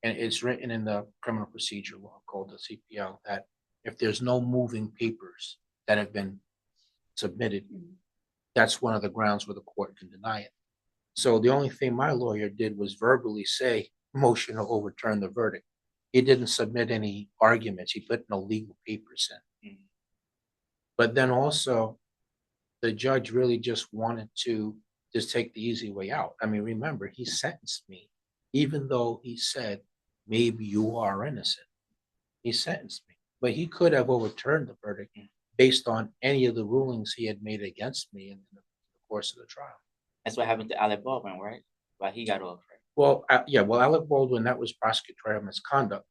and it's written in the criminal procedure law called the CPL, that if there's no moving papers that have been submitted, that's one of the grounds where the court can deny it. So the only thing my lawyer did was verbally say, motion to overturn the verdict. He didn't submit any arguments. He put no legal papers in. But then also, the judge really just wanted to just take the easy way out. I mean, remember, he sentenced me, even though he said, maybe you are innocent. He sentenced me, but he could have overturned the verdict based on any of the rulings he had made against me in the course of the trial. That's what happened to Alec Baldwin, right? Why he got off, right? Well, yeah, well, Alec Baldwin, that was prosecutorial misconduct.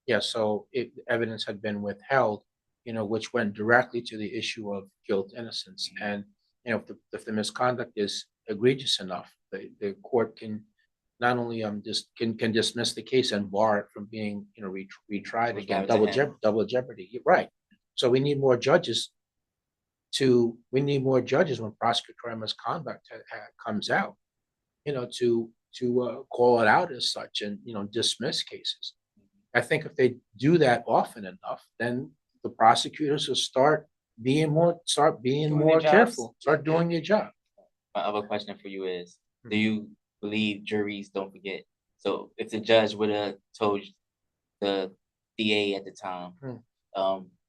Yeah, so evidence had been withheld, which went directly to the issue of guilt, innocence. And, if the misconduct is egregious enough, the court can not only can dismiss the case and bar it from being, retried Which again, happened to him. double jeopardy. You're right. So we need more judges when prosecutorial misconduct comes out, to call it out as such and, dismiss cases. I think if they do that often enough, then the prosecutors will start being more careful, start doing their job. My other question for you is, do Mhm. you believe juries don't forget? So if the judge would have told the DA at the time,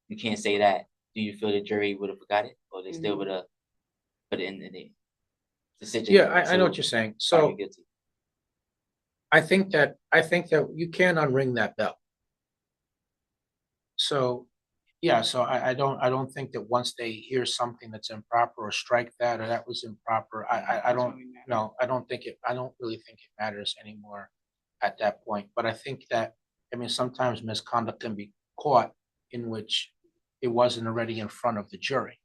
you can't say that, do you feel the jury would have forgot it, or they still would have put it in the decision? Yeah, I know what you're saying. find you So guilty? I think that you can't unring that bell. So yeah, so I don't think that once they hear something that's improper or strike that or that was improper, I don't no, I don't really think it matters anymore at that point. But I think that, I mean, sometimes misconduct can be caught in which it wasn't already in front of the jury.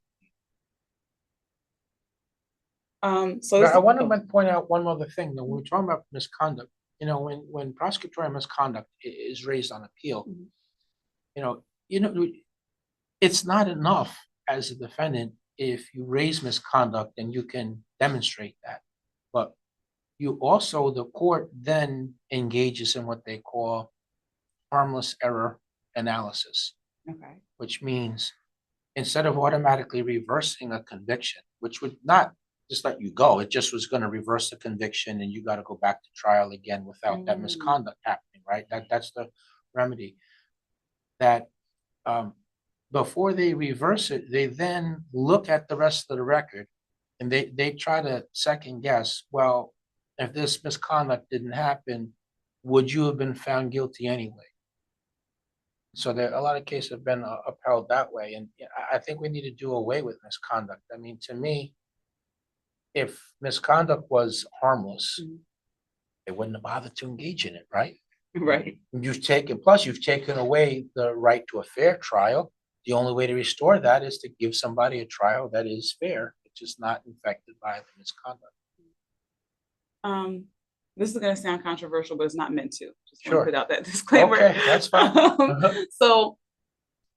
So But I want to point out one other thing, that when we're talking about misconduct, when prosecutorial misconduct is raised on appeal, it's not enough as a defendant if you raise misconduct and you can demonstrate that. But the court then engages in what they call harmless error analysis, which means instead of automatically reversing a conviction, which would not just let you go, it just was going to reverse the conviction and you got to go back to trial again without that misconduct happening, right? That's the remedy. That before they reverse it, they then look at the rest of the record and they try to second guess, well, if this misconduct didn't happen, would you have been found guilty anyway? So there a lot of cases have been upheld that way. And I think we need to do away with misconduct. I mean, to me, if misconduct was harmless, they wouldn't have bothered to engage in it, right? Right. You've taken away the right to a fair trial. The only way to restore that is to give somebody a trial that is fair, which is not infected by the misconduct. This is going to sound controversial, but it's not meant to. Just want Sure. to put out that disclaimer. Okay, that's fine. So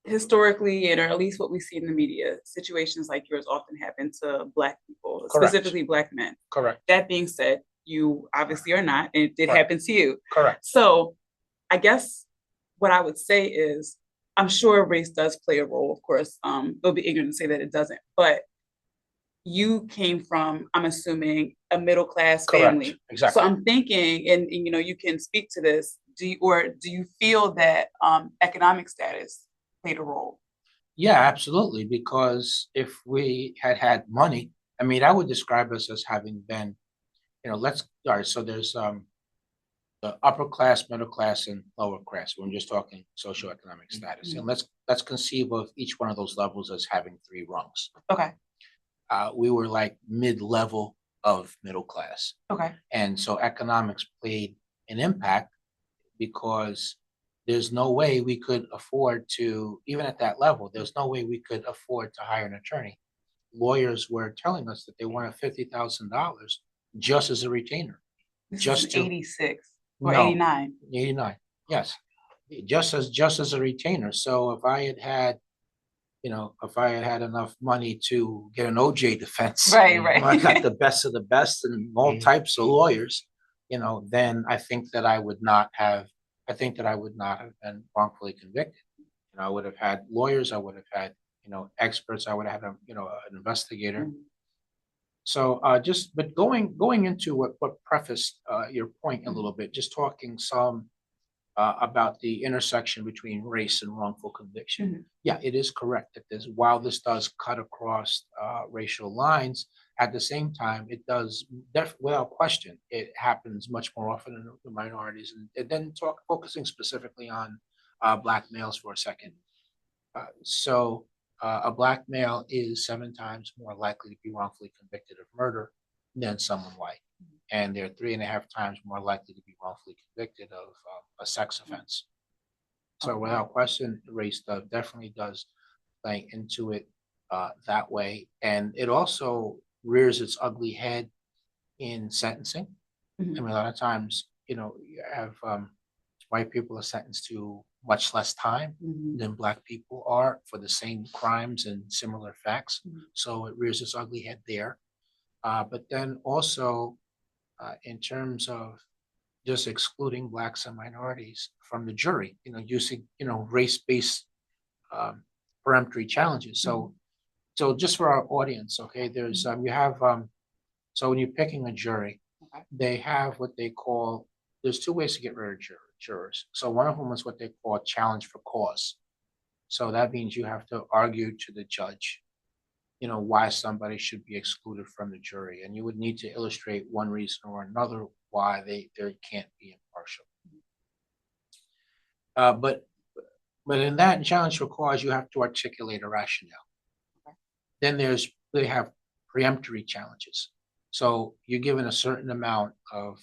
historically, and or at least what we see in the media, situations like yours often happen to Black people, Correct. specifically Black men. Correct. That being said, you obviously are not, and it did Right. happen to you. Correct. So I guess what I would say is, I'm sure race does play a role, of course. They'll be ignorant to say that it doesn't, but you came from, I'm assuming, a middle-class family. Correct. Exactly. So I'm thinking, and you can speak to this, do you feel that economic status played a role? Yeah, absolutely. Because if we had money, I mean, I would describe us as having been, all right, so there's the upper class, middle class, and lower class. We're just talking socioeconomic status. And let's conceive of each one of those levels as having 3 rungs. Okay. We were like mid-level of middle class. Okay. And so economics played an impact because there's no way we could afford to, even at that level, there's no way we could afford to hire an attorney. Lawyers were telling us that they wanted $50,000 just as a retainer. This Just is to 86 or No. 89. 89, yes, just as a retainer. So if I had enough money to get an OJ defense, Right. I got the best of the best and all types of lawyers, then I think that I would not have been wrongfully convicted. I would have had lawyers, I would have had, experts, I would have had an investigator. So but going into what prefaced your point a little bit, just talking some about the intersection between race and wrongful conviction. Mhm. Yeah, it is correct that while this does cut across racial lines, at the same time, it does, without question, it happens much more often in the minorities. And then focusing specifically on Black males for a second. A Black male is 7 times more likely to be wrongfully convicted of murder than someone white. And they're 3.5 times more likely to be wrongfully convicted of a sex offense. So without question, race definitely does play into it that way. And it also rears its ugly head in sentencing. I mean, a lot of times, you have white people are sentenced to much less time than Black people are for the same crimes and similar facts. So it rears its ugly head there. But then also, in terms of just excluding Blacks and minorities from the jury, using, race-based peremptory challenges. So just for our audience, okay, there's, you have, so when you're picking a jury, they have what they call, there's 2 ways to get rid of jurors. So one of them is what they call a challenge for cause. So that means you have to argue to the judge, why somebody should be excluded from the jury. And you would need to illustrate one reason or another why they can't be impartial. But in that challenge for cause, you have to articulate a rationale. Then they have preemptory challenges. So you're given a certain amount of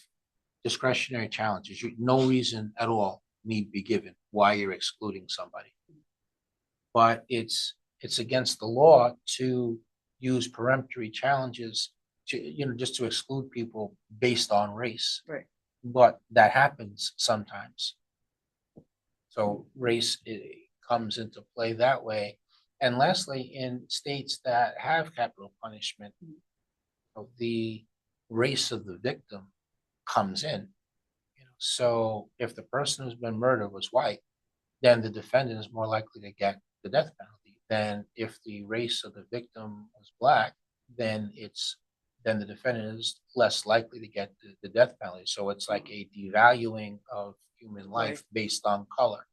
discretionary challenges. No reason at all need be given why you're excluding somebody. But it's against the law to use peremptory challenges to, just to exclude people based on race. Right. But that happens sometimes. So race comes into play that way. And lastly, in states that have capital punishment, the race of the victim comes in. So if the person who's been murdered was white, then the defendant is more likely to get the death penalty than if the race of the victim was Black, then the defendant is less likely to get the death penalty. So it's like a devaluing of human life based on color.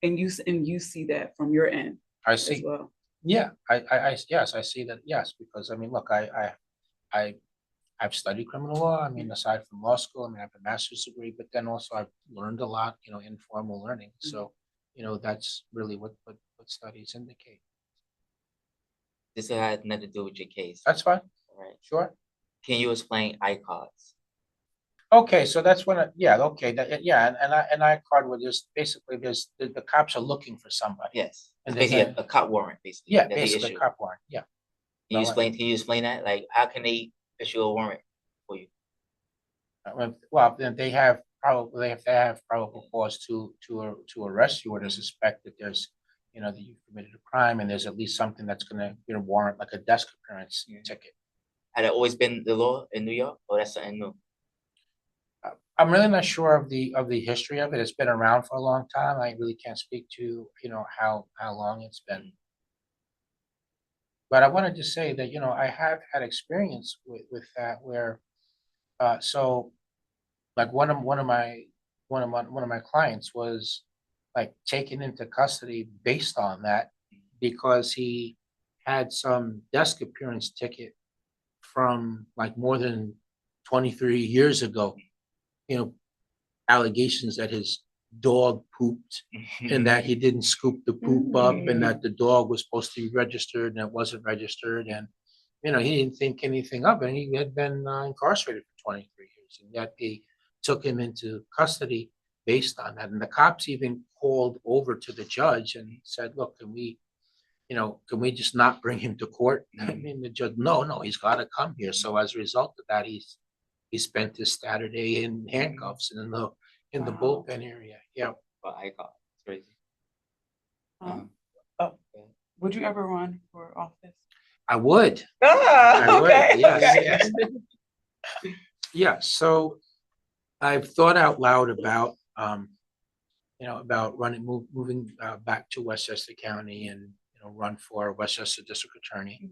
And you see that from your end I see. as well. Yeah, yes, I see that. Yes, because I mean, look, I've studied criminal law. I mean, aside from law school, I mean, I have a master's degree, but then also I've learned a lot, informal learning. So, that's really what studies indicate. This has nothing to do with your case. That's fine. All right. Sure. Can you explain ICARDs? Okay, so that's when, an I card where there's basically the cops are looking for somebody. Yes. And It's then basically a cop warrant, basically. Yeah, that they basically a issue. cop warrant. Yeah. Can you explain that? Like, how can they issue a warrant for you? Well, then they have to have probable cause to arrest you or to suspect that there's, that you've committed a crime and there's at least something that's gonna, warrant like a desk appearance ticket. Had it always been the law in New York, or that's something new? I'm really not sure of the history of it. It's been around for a long time. I really can't speak to, how long it's been. But I wanted to say that, I have had experience with that where, so like one of my clients was like taken into custody based on that because he had some desk appearance ticket from like more than 23 years ago, allegations that his dog pooped and that he didn't scoop the poop up and that the dog was supposed to be registered and it wasn't registered. And, he didn't think anything of it. And he had been incarcerated for 23 years and yet they took him into custody based on that. And the cops even called over to the judge and said, look, can we just not bring him to court? I mean, the judge, no, he's got to come here. So as a result of that, he spent his Saturday in handcuffs and in the bullpen area. Yeah. But ICARD, it's crazy. Would you ever run for office? I would. I would. Yes. Yeah. So I've thought out loud about, about moving back to Westchester County and, run for Westchester District Attorney.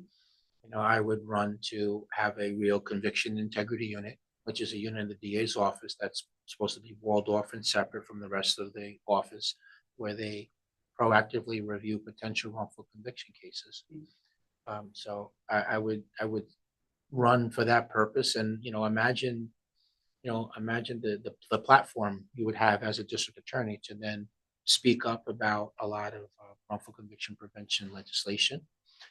I would run to have a real conviction integrity unit. which is a unit in the DA's office that's supposed to be walled off and separate from the rest of the office, where they proactively review potential wrongful conviction cases. So I would run for that purpose, and imagine the platform you would have as a district attorney to then speak up about a lot of wrongful conviction prevention legislation,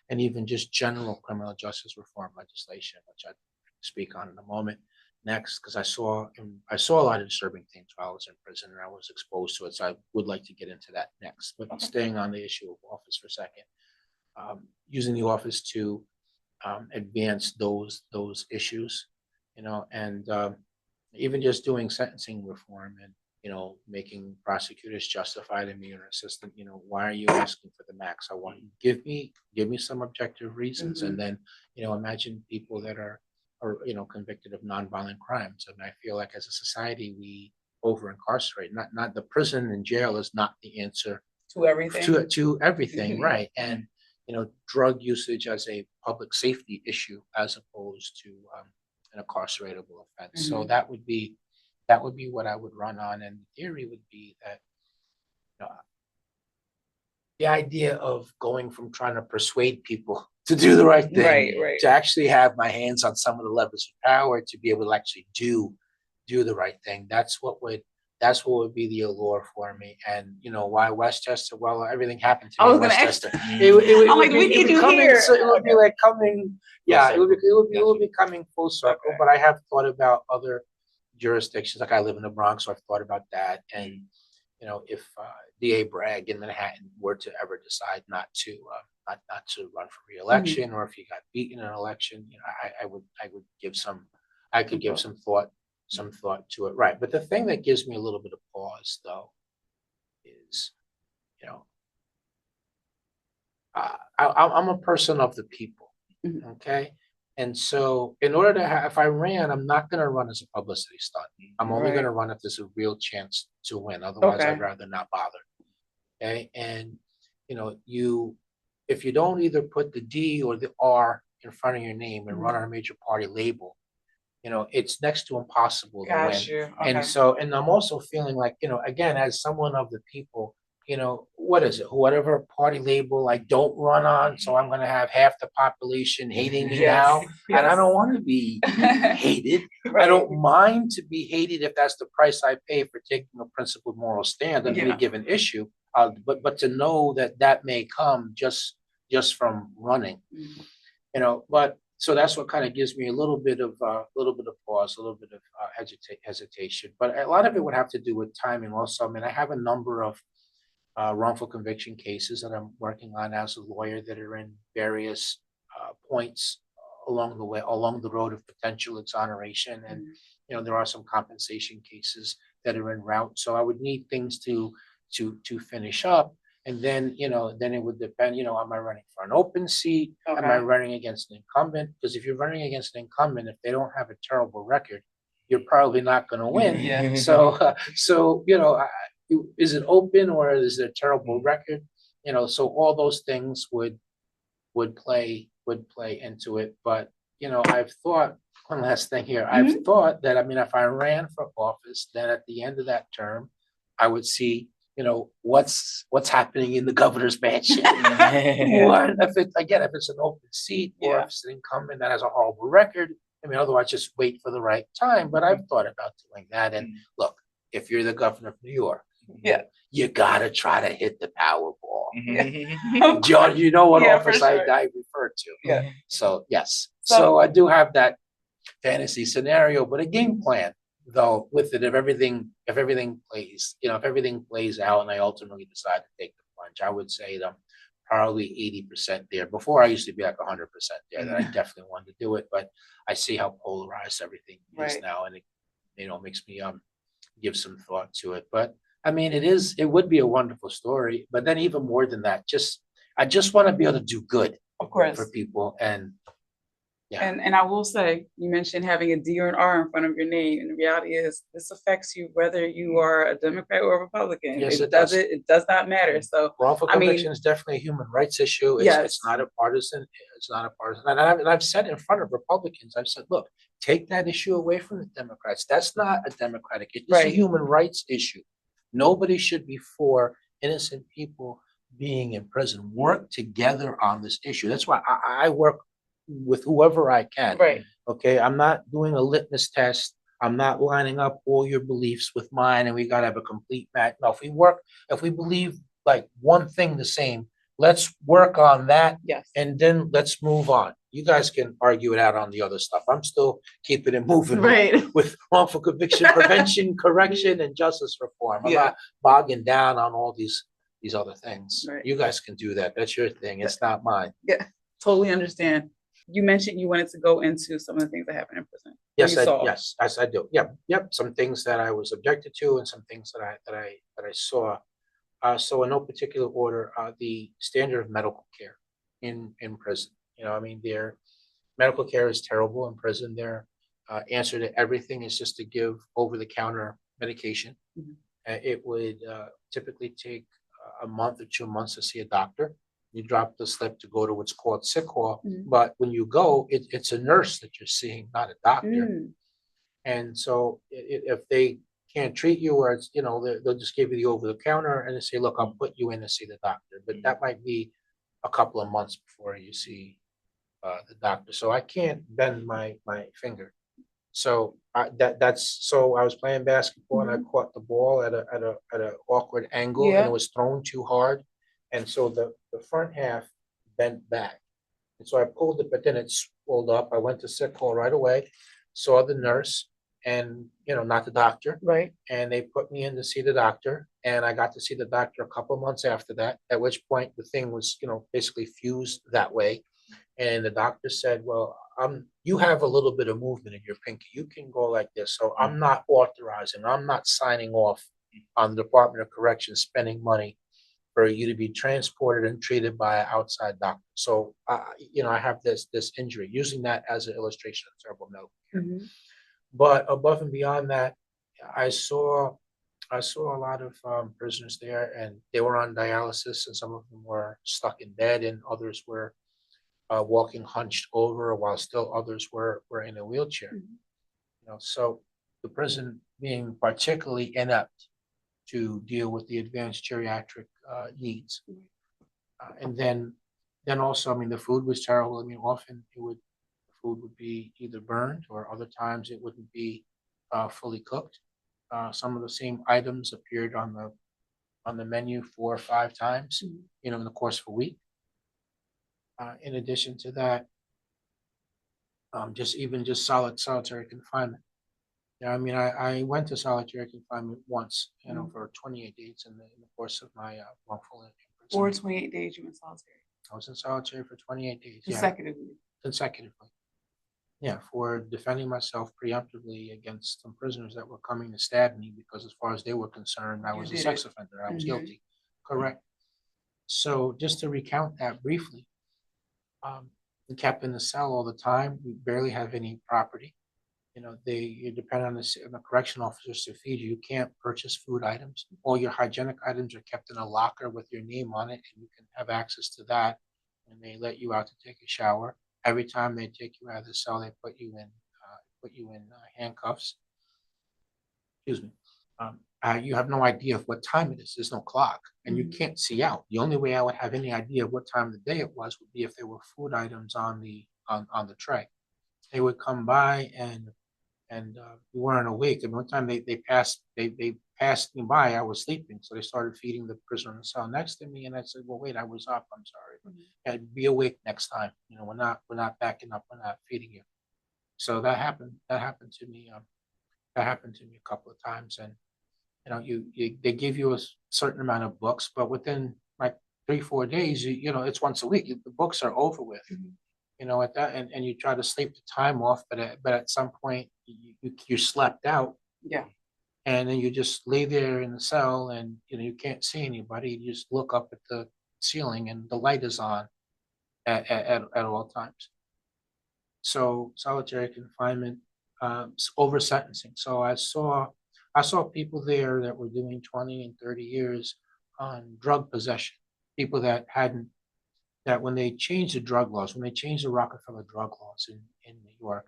and even just general criminal justice reform legislation, which I'll speak on in a moment next, because I saw a lot of disturbing things while I was in prison, and I was exposed to it. So I would like to get into that next. But staying on the issue of office for a second, using the office to advance those issues, and even just doing sentencing reform and making prosecutors justify to me or assistant, why are you asking for the max? I want you give me some objective reasons, and then imagine people that are convicted of nonviolent crimes. I mean, I feel like as a society we over incarcerate. Not the prison and jail is not the answer To everything. to everything, right? And drug usage as a public safety issue as opposed to an incarceratable offense. So that would be what I would run on. And the theory would be that the idea of going from trying to persuade people to do the right thing, Right. to actually have my hands on some of the levers of power, to be able to actually do the right thing. That's what would be the allure for me. And why Westchester? Well, everything happened to I me was in gonna Westchester. ask. It I'm like, we need you here. So it would be like coming. Yeah, it would be coming full circle. Okay. But I have thought about other jurisdictions. Like I live in the Bronx, so I've thought about that. And if DA Bragg in Manhattan were to ever decide not to run for re-election, or if he got beaten in an election, I would give some thought to it. Right. But the thing that gives me a little bit of pause, though, is I'm a person of the people. Okay. And so in order to if I ran, I'm not going to run as a publicity stunt. I'm only going to run if there's a real chance to win. Otherwise, I'd rather not bother. Okay. And, if you don't either put the D or the R in front of your name and run on a major party label, it's next to impossible to win. Okay. And I'm also feeling like, again, as someone of the people, what is it? Whatever party label I don't run on, so I'm going to have half the population hating me now. And I don't want to be hated. I don't mind to be hated if that's the price I pay for taking a principled moral stand on any given issue. But to know that may come just from running, but. So that's what kind of gives me a little bit of pause, a little bit of hesitation. But a lot of it would have to do with timing also. I mean, I have a number of wrongful conviction cases that I'm working on as a lawyer that are in various points along the road of potential exoneration. And, there are some compensation cases that are en route. So I would need things to finish up. And then, then it would depend, am I running for an open seat? Am I running against an incumbent? Because if you're running against an incumbent, if they don't have a terrible record, you're probably not going to win. So, is it open or is it a terrible record? So all those things would play into it. But, I've thought, one last thing here, I've thought that, if I ran for office, then at the end of that term, I would see what's happening in the governor's mansion. If it's an open seat, or if it's an incumbent that has a horrible record, otherwise just wait for the right time. But I've thought about doing that. And look, if you're the governor of New York, you gotta try to hit the Powerball. John, you know what office I refer to. So yes. So I do have that fantasy scenario, but a game plan. Though with it, if everything plays out and I ultimately decide to take the plunge, I would say that I'm probably 80% there. Before I used to be like 100% there, that I definitely wanted to do it, but I see how polarized everything is now, and it makes me give some thought to it. But it would be a wonderful story. But then even more than that, I just want to be able to do good, of course, for people. And Yeah. And I will say, you mentioned having a D or an R in front of your name, and the reality is this affects you whether you are a Democrat or a Republican. Yes, it does. It does not matter. So Wrongful I mean, conviction is definitely a human rights issue. Yes. It's not a partisan. It's not a partisan. And I've said in front of Republicans, I've said, look, take that issue away from the Democrats. That's not a Democratic issue. It's a Right. human rights issue. Nobody should be for innocent people being in prison. Work together on this issue. That's why I work with whoever I can. Right. Okay. I'm not doing a litmus test. I'm not lining up all your beliefs with mine and we got to have a complete match. No, if we believe like one thing the same, let's work on that Yes. and then let's move on. You guys can argue it out on the other stuff. I'm still keeping it moving Right. with wrongful conviction prevention, correction, and justice reform. I'm Yeah. not bogging down on all these other things. Right. You guys can do that. That's your thing. It's not mine. Yeah. Totally understand. You mentioned you wanted to go into some of the things that happen in prison. Yes, You saw. yes, I do. Yep. Some things that I was objected to and some things that I saw. So in no particular order, the standard of medical care in prison. You know, I mean, their medical care is terrible in prison. Their answer to everything is just to give over-the-counter medication. Mhm. It would typically take a month or 2 months to see a doctor. You drop the slip to go to what's called sick call, Mhm. but when you go, it's a nurse that you're seeing, not a doctor. Mm. And so if they can't treat you or it's, you know, they'll just give you the over the counter and they say, look, I'll put you in to see the doctor. But that might be a couple of months before you see the doctor. So I can't bend my finger. So so I was playing basketball and I caught the ball at a awkward angle and Yeah. it was thrown too hard. And so the front half bent back. And so I pulled it, but then it swelled up. I went to sick call right away, saw the nurse and, you know, not the doctor. Right. And they put me in to see the doctor and I got to see the doctor a couple of months after that, at which point the thing was, you know, basically fused that way. And the doctor said, well, you have a little bit of movement in your pinky. You can go like this. So I'm not authorizing, I'm not signing off on the Department of Corrections spending money for you to be transported and treated by an outside doctor. So, you know, I have this injury, using that as an illustration of terrible medical care. Mhm. But above and beyond that, I saw a lot of prisoners there, and they were on dialysis, and some of them were stuck in bed, and others were walking hunched over, while still others were in a wheelchair. Mhm. You know, so the prison being particularly inept to deal with the advanced geriatric needs. And then also, I mean, the food was terrible. I mean, often the food would be either burned or other times it wouldn't be fully cooked. Some of the same items appeared on the menu 4 or 5 times, you know, in the course of a week. In addition to that, just solitary confinement. Yeah, I mean, I went to solitary confinement once, you know, for 28 days in the course of my wrongful Or imprisonment. 28 days you in solitary. I was in solitary for 28 days. Yeah, Consecutively. consecutively. Yeah, for defending myself preemptively against some prisoners that were coming to stab me because, as far as they were concerned, I You was a did sex it. offender. I was Mhm. guilty. Correct. So just to recount that briefly, we kept in the cell all the time. We barely have any property. You know, you depend on the correction officers to feed you. You can't purchase food items. All your hygienic items are kept in a locker with your name on it, and you can have access to that. And they let you out to take a shower. Every time they take you out of the cell, they put you in handcuffs. Excuse me. You have no idea of what time it is. There's no clock, and you can't see out. The only way I would have any idea of what time of the day it was would be if there were food items on the tray. They would come by and we weren't awake. And one time they passed me by. I was sleeping, so they started feeding the prisoner in the cell next to me. And I said, "Well, wait, I was up. I'm sorry. And be awake next time. You know, we're not backing up. We're not feeding you." So that happened. That happened to me. That happened to me a couple of times. And you know, they give you a certain amount of books, but within like 3-4 days, you know, it's once a week. The books are over with. You know, at that, and you try to sleep the time off, but at some point you slept out, Yeah. and then you just lay there in the cell, and you know you can't see anybody. You just look up at the ceiling, and the light is on at all times. So solitary confinement, over sentencing. So I saw people there that were doing 20 and 30 years on drug possession. People that hadn't, that when they changed the drug laws, when they changed the Rockefeller drug laws in New York,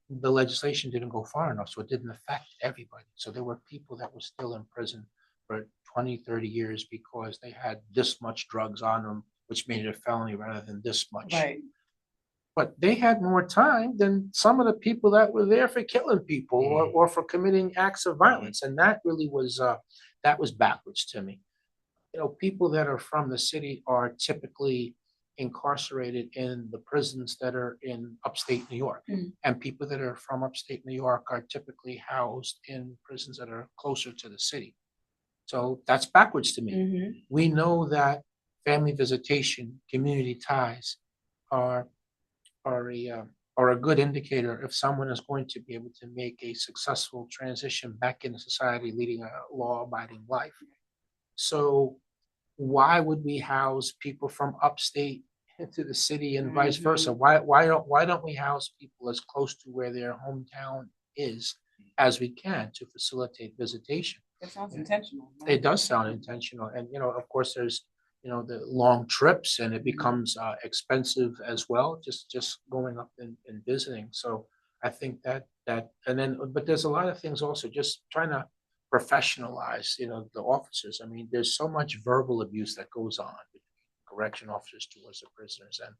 the legislation didn't go far enough, so it didn't affect everybody. So there were people that were still in prison for 20, 30 years because they had this much drugs on them, which made it a felony rather than this much. Right. But they had more time than some of the people that were there for killing people or for committing acts of violence. And that really was backwards to me. You know, people that are from the city are typically incarcerated in the prisons that are in upstate New York. And people that are from upstate New York are typically housed in prisons that are closer to the city. So that's backwards to me. We know that family visitation, community ties are a good indicator if someone is going to be able to make a successful transition back into society, leading a law-abiding life. So why would we house people from upstate into the city and vice versa? Why don't we house people as close to where their hometown is as we can to facilitate visitation? It sounds intentional. It does sound intentional, and of course, there's the long trips, and it becomes expensive as well, just going up and visiting. So I think that and then, but there's a lot of things also, just trying to professionalize, the officers. I mean, there's so much verbal abuse that goes on between correction officers towards the prisoners, and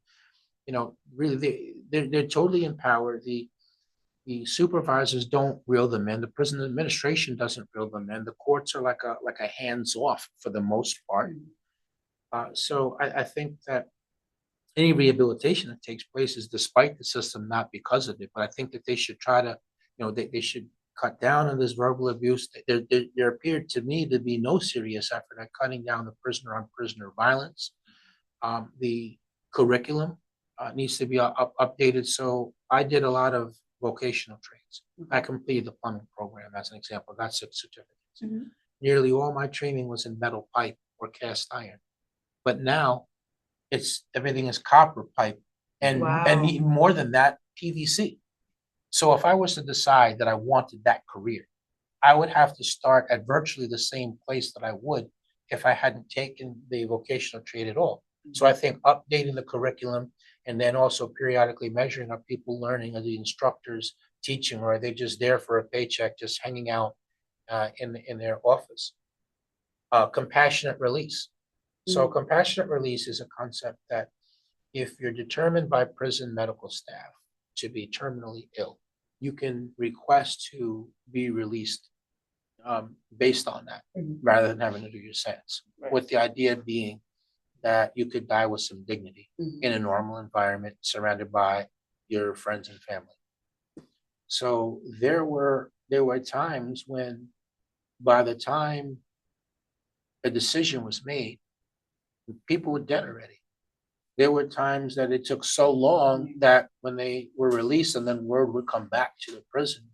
really they're totally empowered. The supervisors don't reel them in. The prison administration doesn't reel them in. The courts are like a hands off for the most part. So I think that any rehabilitation that takes place is despite the system, not because of it. But I think that they should try to, they should cut down on this verbal abuse. There appeared to me to be no serious effort at cutting down the prisoner-on-prisoner violence. The curriculum needs to be updated. So I did a lot of vocational trades. I completed the plumbing program as an example. Got 6 certificates. Nearly all my training was in metal pipe or cast iron. But now everything is copper pipe and even more than that, PVC. So if I was to decide that I wanted that career, I would have to start at virtually the same place that I would if I hadn't taken the vocational trade at all. So I think updating the curriculum and then also periodically measuring, are people learning, are the instructors teaching, or are they just there for a paycheck, just hanging out in their office? Compassionate release. So compassionate release is a concept that if you're determined by prison medical staff to be terminally ill, you can request to be released based on that, rather than having to do your sentence. With the idea being that you could die with some dignity in a normal environment, surrounded by your friends and family. So there were times when, by the time a decision was made, people were dead already. There were times that it took so long that when they were released and then word would come back to the prison,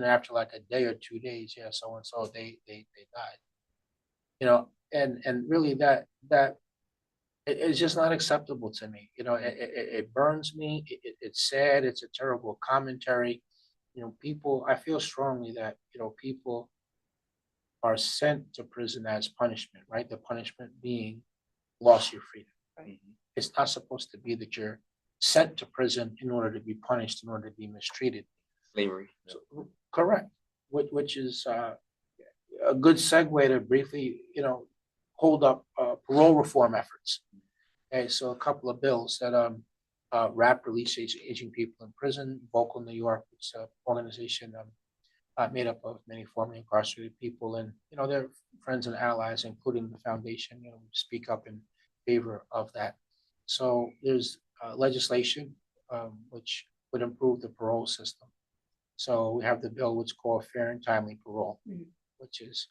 after like a day or 2 days, so and so they died. And really that it's just not acceptable to me. It burns me. It's sad. It's a terrible commentary. People, I feel strongly that people are sent to prison as punishment, right? The punishment being loss of your freedom. Right? It's not supposed to be that you're sent to prison in order to be punished, in order to be mistreated. Slavery. So, correct. Which is a good segue to briefly, hold up parole reform efforts. Okay, so a couple of bills that RAP, release aging people in prison. Vocal New York, which is an organization made up of many formerly incarcerated people, and their friends and allies, including the foundation, speak up in favor of that. So there's legislation which would improve the parole system. So we have the bill which is called Fair and Timely Parole, which is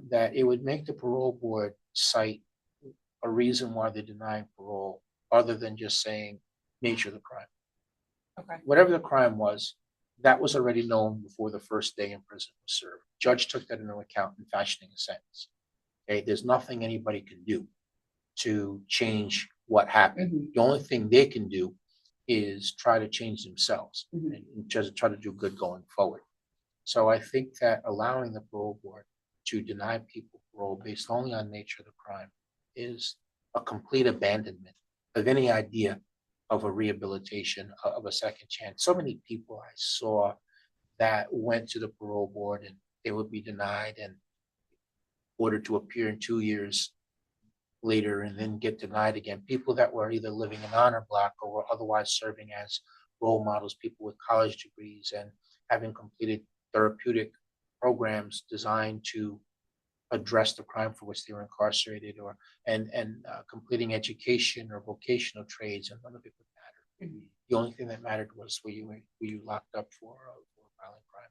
that it would make the parole board cite a reason why they're denying parole, other than just saying nature of the crime. Okay. Whatever the crime was, that was already known before the first day in prison was served. Judge took that into account in fashioning a sentence. Okay, there's nothing anybody can do to change what happened. The only thing they can do is try to change themselves Mhm. and just try to do good going forward. So I think that allowing the parole board to deny people parole based only on nature of the crime is a complete abandonment of any idea of a rehabilitation, of a second chance. So many people I saw that went to the parole board and they would be denied and ordered to appear in 2 years later and then get denied again. People that were either living in honor block or were otherwise serving as role models, people with college degrees and having completed therapeutic programs designed to address the crime for which they were incarcerated, or completing education or vocational trades, and none of it would matter. The only thing that mattered was were you locked up for a violent crime.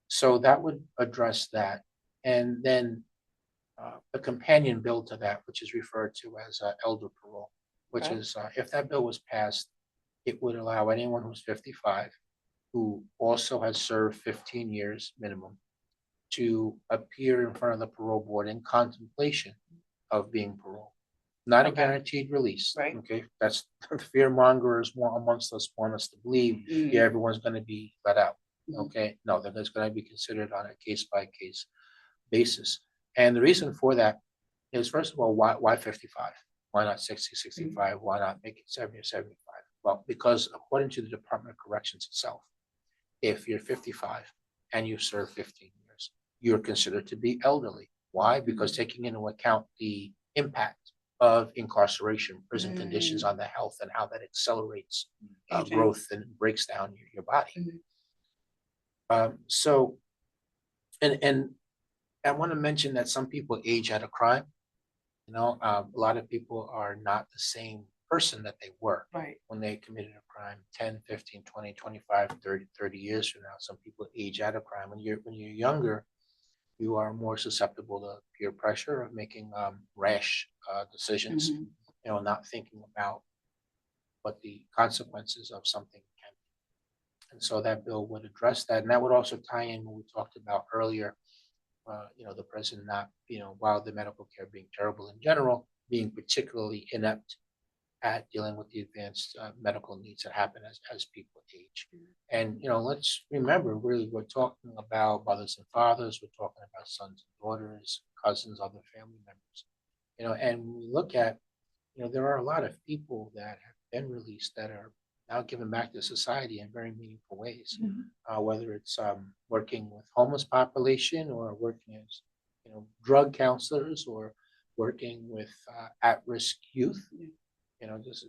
So that would address that, and then a companion bill to that, which is referred to as elder parole, which Okay. is if that bill was passed, it would allow anyone who's 55 who also has served 15 years minimum to appear in front of the parole board in contemplation of being paroled. Not a Okay. guaranteed release. Right. Okay, that's the fear mongers amongst us want us to believe. Yeah, everyone's going to be let out. Mhm. Okay, no, that is going to be considered on a case by case basis. And the reason for that is, first of all, why 55? Why not 60, 65? Why not make it 70 or 75? Well, because according to the Department of Corrections itself, if you're 55 and you serve 15 years, you're considered to be elderly. Why? Because taking into account the impact of incarceration, prison conditions on the health, and how that accelerates Aging. growth and breaks down your body. Mhm. So, and I want to mention that some people age out of crime. You know, a lot of people are not the same person that they were Right. when they committed a crime 10, 15, 20, 25, 30 years from now. Some people age out of crime. When you're younger, you are more susceptible to peer pressure of making rash decisions, Mhm. you know, not thinking about what the consequences of something can be. And so that bill would address that. And that would also tie in what we talked about earlier, you know, the president not, you know, while the medical care being terrible in general, being particularly inept at dealing with the advanced medical needs that happen as people age. And, you know, let's remember, really, we're talking about mothers and fathers, we're talking about sons and daughters, cousins, other family members, you know, and when we look at, you know, there are a lot of people that have been released that are now given back to society in very meaningful ways, whether it's working with homeless population or working as, you know, drug counselors or working with at-risk youth. You know, just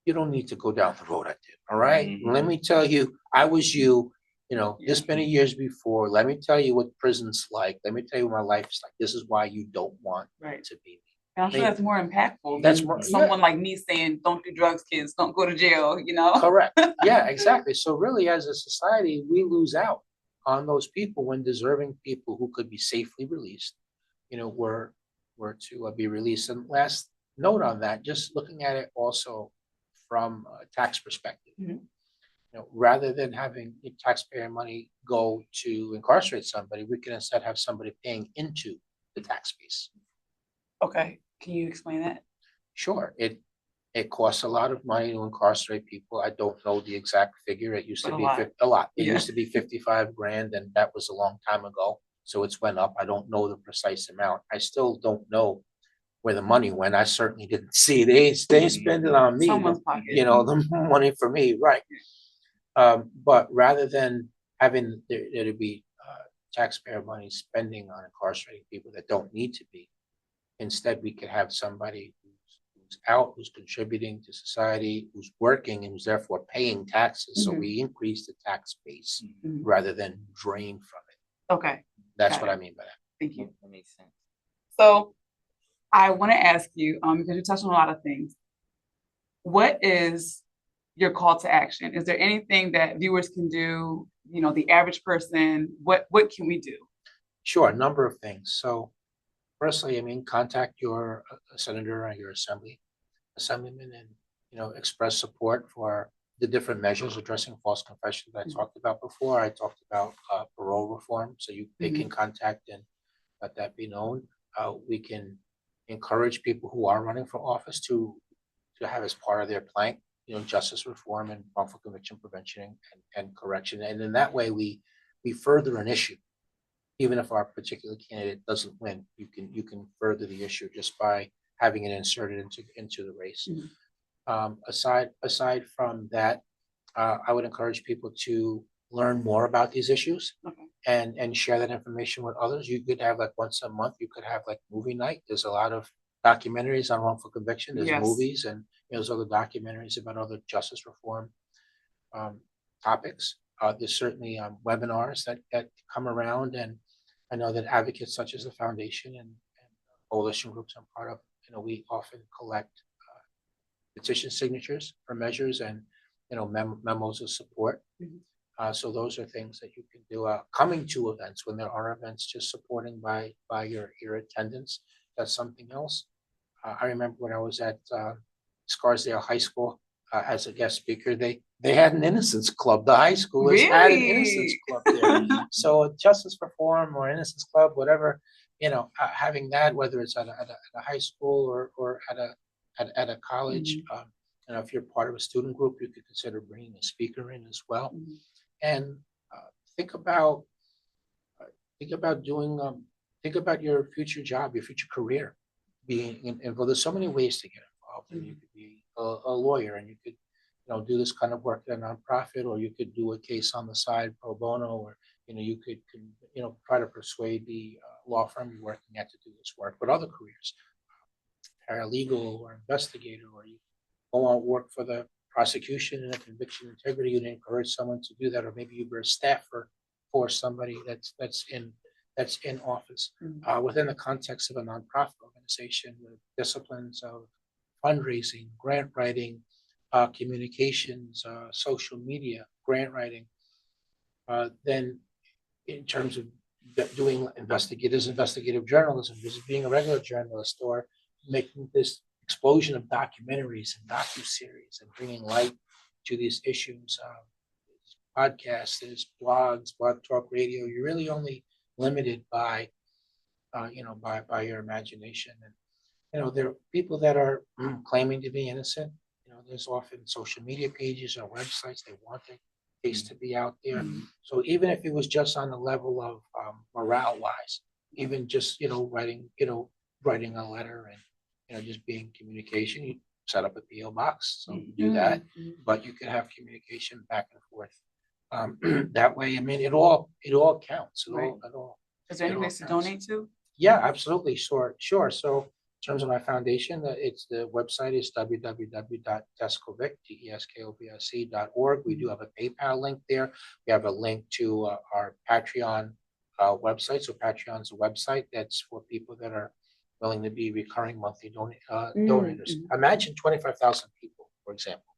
you don't need to go down the road I did. All right. Let me tell you, I was you, you know, this many years before. Let me tell you what prison's like. Let me tell you what my life's like. This is why you don't want Right. to be me. And I'm sure that's more impactful That's than more- someone like me saying, don't do drugs, kids, don't go to jail, you know? Correct. Yeah, exactly. So really, as a society, we lose out on those people when deserving people who could be safely released, you know, were to be released. And last note on that, just looking at it also from a tax perspective, Mhm. you know, rather than having taxpayer money go to incarcerate somebody, we can instead have somebody paying into the tax base. Okay. Can you explain that? Sure, it costs a lot of money to incarcerate people. I don't know the exact figure. It used to But a be lot. a lot. It Yeah. used to be 55 grand, and that was a long time ago. So it's went up. I don't know the precise amount. I still don't know where the money went. I certainly didn't see it. They ain't spend it on me. Someone's pocket. You know, the money for me, right? But rather than having there to be taxpayer money spending on incarcerating people that don't need to be, instead we could have somebody who's out, who's contributing to society, who's working, and who's therefore paying taxes. So we increase the tax base Mhm. rather than drain from it. Okay. That's Got what it. I mean by that. Thank you. That makes sense. So I want to ask you, because you touched on a lot of things, what is your call to action? Is there anything that viewers can do, you know, the average person, what can we do? Sure, a number of things. So firstly, I mean, contact your senator or your assemblyman, and, you know, express support for the different measures addressing false confessions that I talked about before. I talked about parole reform, so they can contact and let that be known. We can encourage people who are running for office to have as part of their plank justice reform and wrongful conviction prevention and correction. And in that way, we further an issue. Even if our particular candidate doesn't win, you can further the issue just by having it inserted into the race. Aside from that, I would encourage people to learn more about these issues and share that information with others. You could have like once a month, you could have like movie night. There's a lot of documentaries on wrongful conviction. There's movies and there's other documentaries about other justice reform topics. There's certainly webinars that come around, and I know that advocates such as the foundation and coalition groups I'm part of, we often collect petition signatures for measures and memos of support. So those are things that you can do. Coming to events when there are events, just supporting by your attendance. That's something else. I remember when I was at Scarsdale High School as a guest speaker, they had an Innocence Club. The high schoolers had an Innocence Club there. So Justice Reform or Innocence Club, whatever, having that, whether it's at a high school or at a college, if you're part of a student group, you could consider bringing a speaker in as well. And think about your future job, your future career being involved. There's so many ways to get involved, and you could be a lawyer, and you could do this kind of work at a nonprofit, or you could do a case on the side pro bono, or you could try to persuade the law firm you're working at to do this work. But other careers, paralegal or investigator, or you go on work for the prosecution and a conviction integrity unit, encourage someone to do that, or maybe you were a staffer for somebody that's in office within the context of a nonprofit organization with disciplines of fundraising, grant writing, communications, social media, grant writing. Then in terms of doing investigative journalism, just being a regular journalist, or making this explosion of documentaries and docuseries and bringing light to these issues, podcasts, there's blogs, blog talk radio. You're really only limited by your imagination. And there are people that are claiming to be innocent. There's often social media pages or websites, they want their case to be out there. So even if it was just on the level of morale wise, even just writing a letter and just being communication, you set up a PO box, so you do that, but you can have communication back and forth. That way, I mean, it all counts. It all. Is there any place to donate to? Yeah, absolutely. Sure. So in terms of my foundation, the website is www.deskovic, deskovic.org. We do have a PayPal link there. We have a link to our Patreon website. So Patreon's a website that's for people that are willing to be recurring monthly donors. Imagine 25,000 people, for example,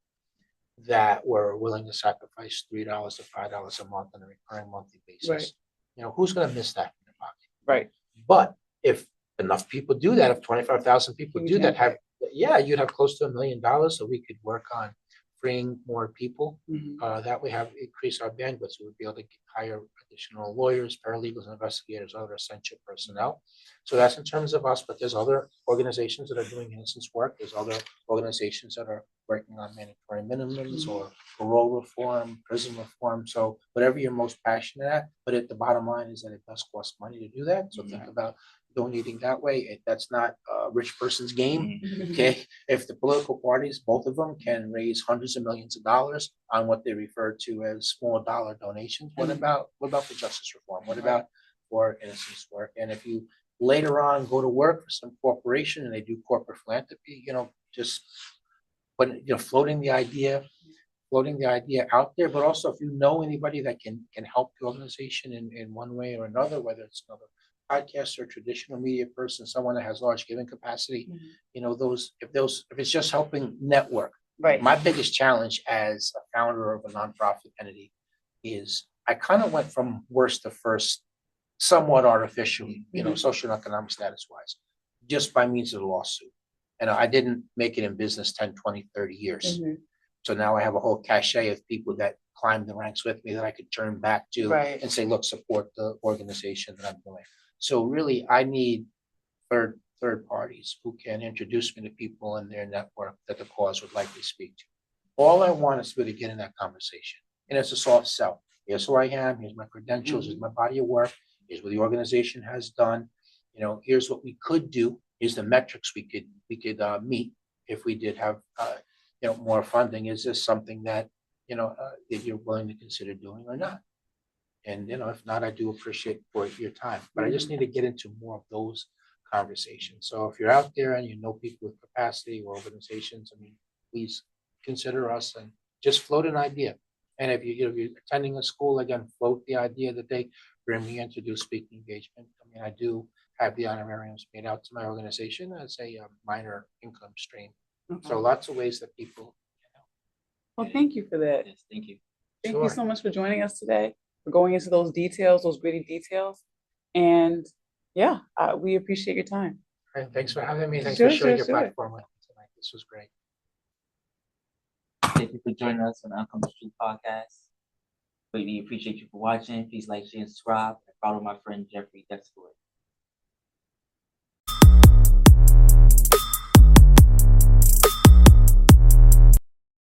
that were willing to sacrifice $3 to $5 a month on a recurring monthly basis. Right. Who's going to miss that in their pocket? Right. But if enough people do that, if 25,000 people do that, you'd have close to $1 million. So we could work on freeing more people. That we have increased our bandwidth, so we'd be able to hire additional lawyers, paralegals, investigators, other essential personnel. So that's in terms of us, but there's other organizations that are doing innocence work. There's other organizations that are working on mandatory minimums or parole reform, prison reform. So whatever you're most passionate at, but the bottom line is that it does cost money to do that. So think about donating that way. That's not a rich person's game. Okay. If the political parties, both of them, can raise hundreds of millions of dollars on what they refer to as small dollar donations, what about the justice reform? What about for innocence work? And if you later on go to work for some corporation and they do corporate philanthropy, just floating the idea out there, but also if you know anybody that can help the organization in one way or another, whether it's another podcast or traditional media person, someone that has large giving capacity, if it's just helping network. Right. My biggest challenge as a founder of a nonprofit entity is I kind of went from worst to first, somewhat artificially, social and economic status wise, just by means of the lawsuit. And I didn't make it in business 10, 20, 30 years. So now I have a whole cachet of people that climbed the ranks with me that I could turn back to and say, look, support the organization that I'm doing. So really, I need third parties who can introduce me to people in their network that the cause would likely speak to. All I want is to really get in that conversation. And it's a soft sell. Here's who I am, here's my credentials, here's my body of work, here's what the organization has done. You know, here's what we could do, here's the metrics we could meet if we did have you know, more funding. Is this something that, you know, that you're willing to consider doing or not? And, you know, if not, I do appreciate for your time, but I just need to get into more of those conversations. So if you're out there and you know people with capacity or organizations, I mean, please consider us and just float an idea. And if you know, you're attending a school, again, float the idea that they bring me in to do speaking engagement. I mean, I do have the honorariums paid out to my organization as a minor income stream. So lots of ways that people, you know. Well, thank you for that. Yes, thank you. Thank Sure. you so much for joining us today, for going into those details, those gritty details. And yeah, we appreciate your time. All right, thanks for having me. Thanks Sure, for sharing sure, your sure. platform with me tonight. This was great. Thank you for joining us on the Uncommon Street Podcast. Greatly appreciate you for watching. Please like, share, and subscribe, and follow my friend Jeffrey Deskovic.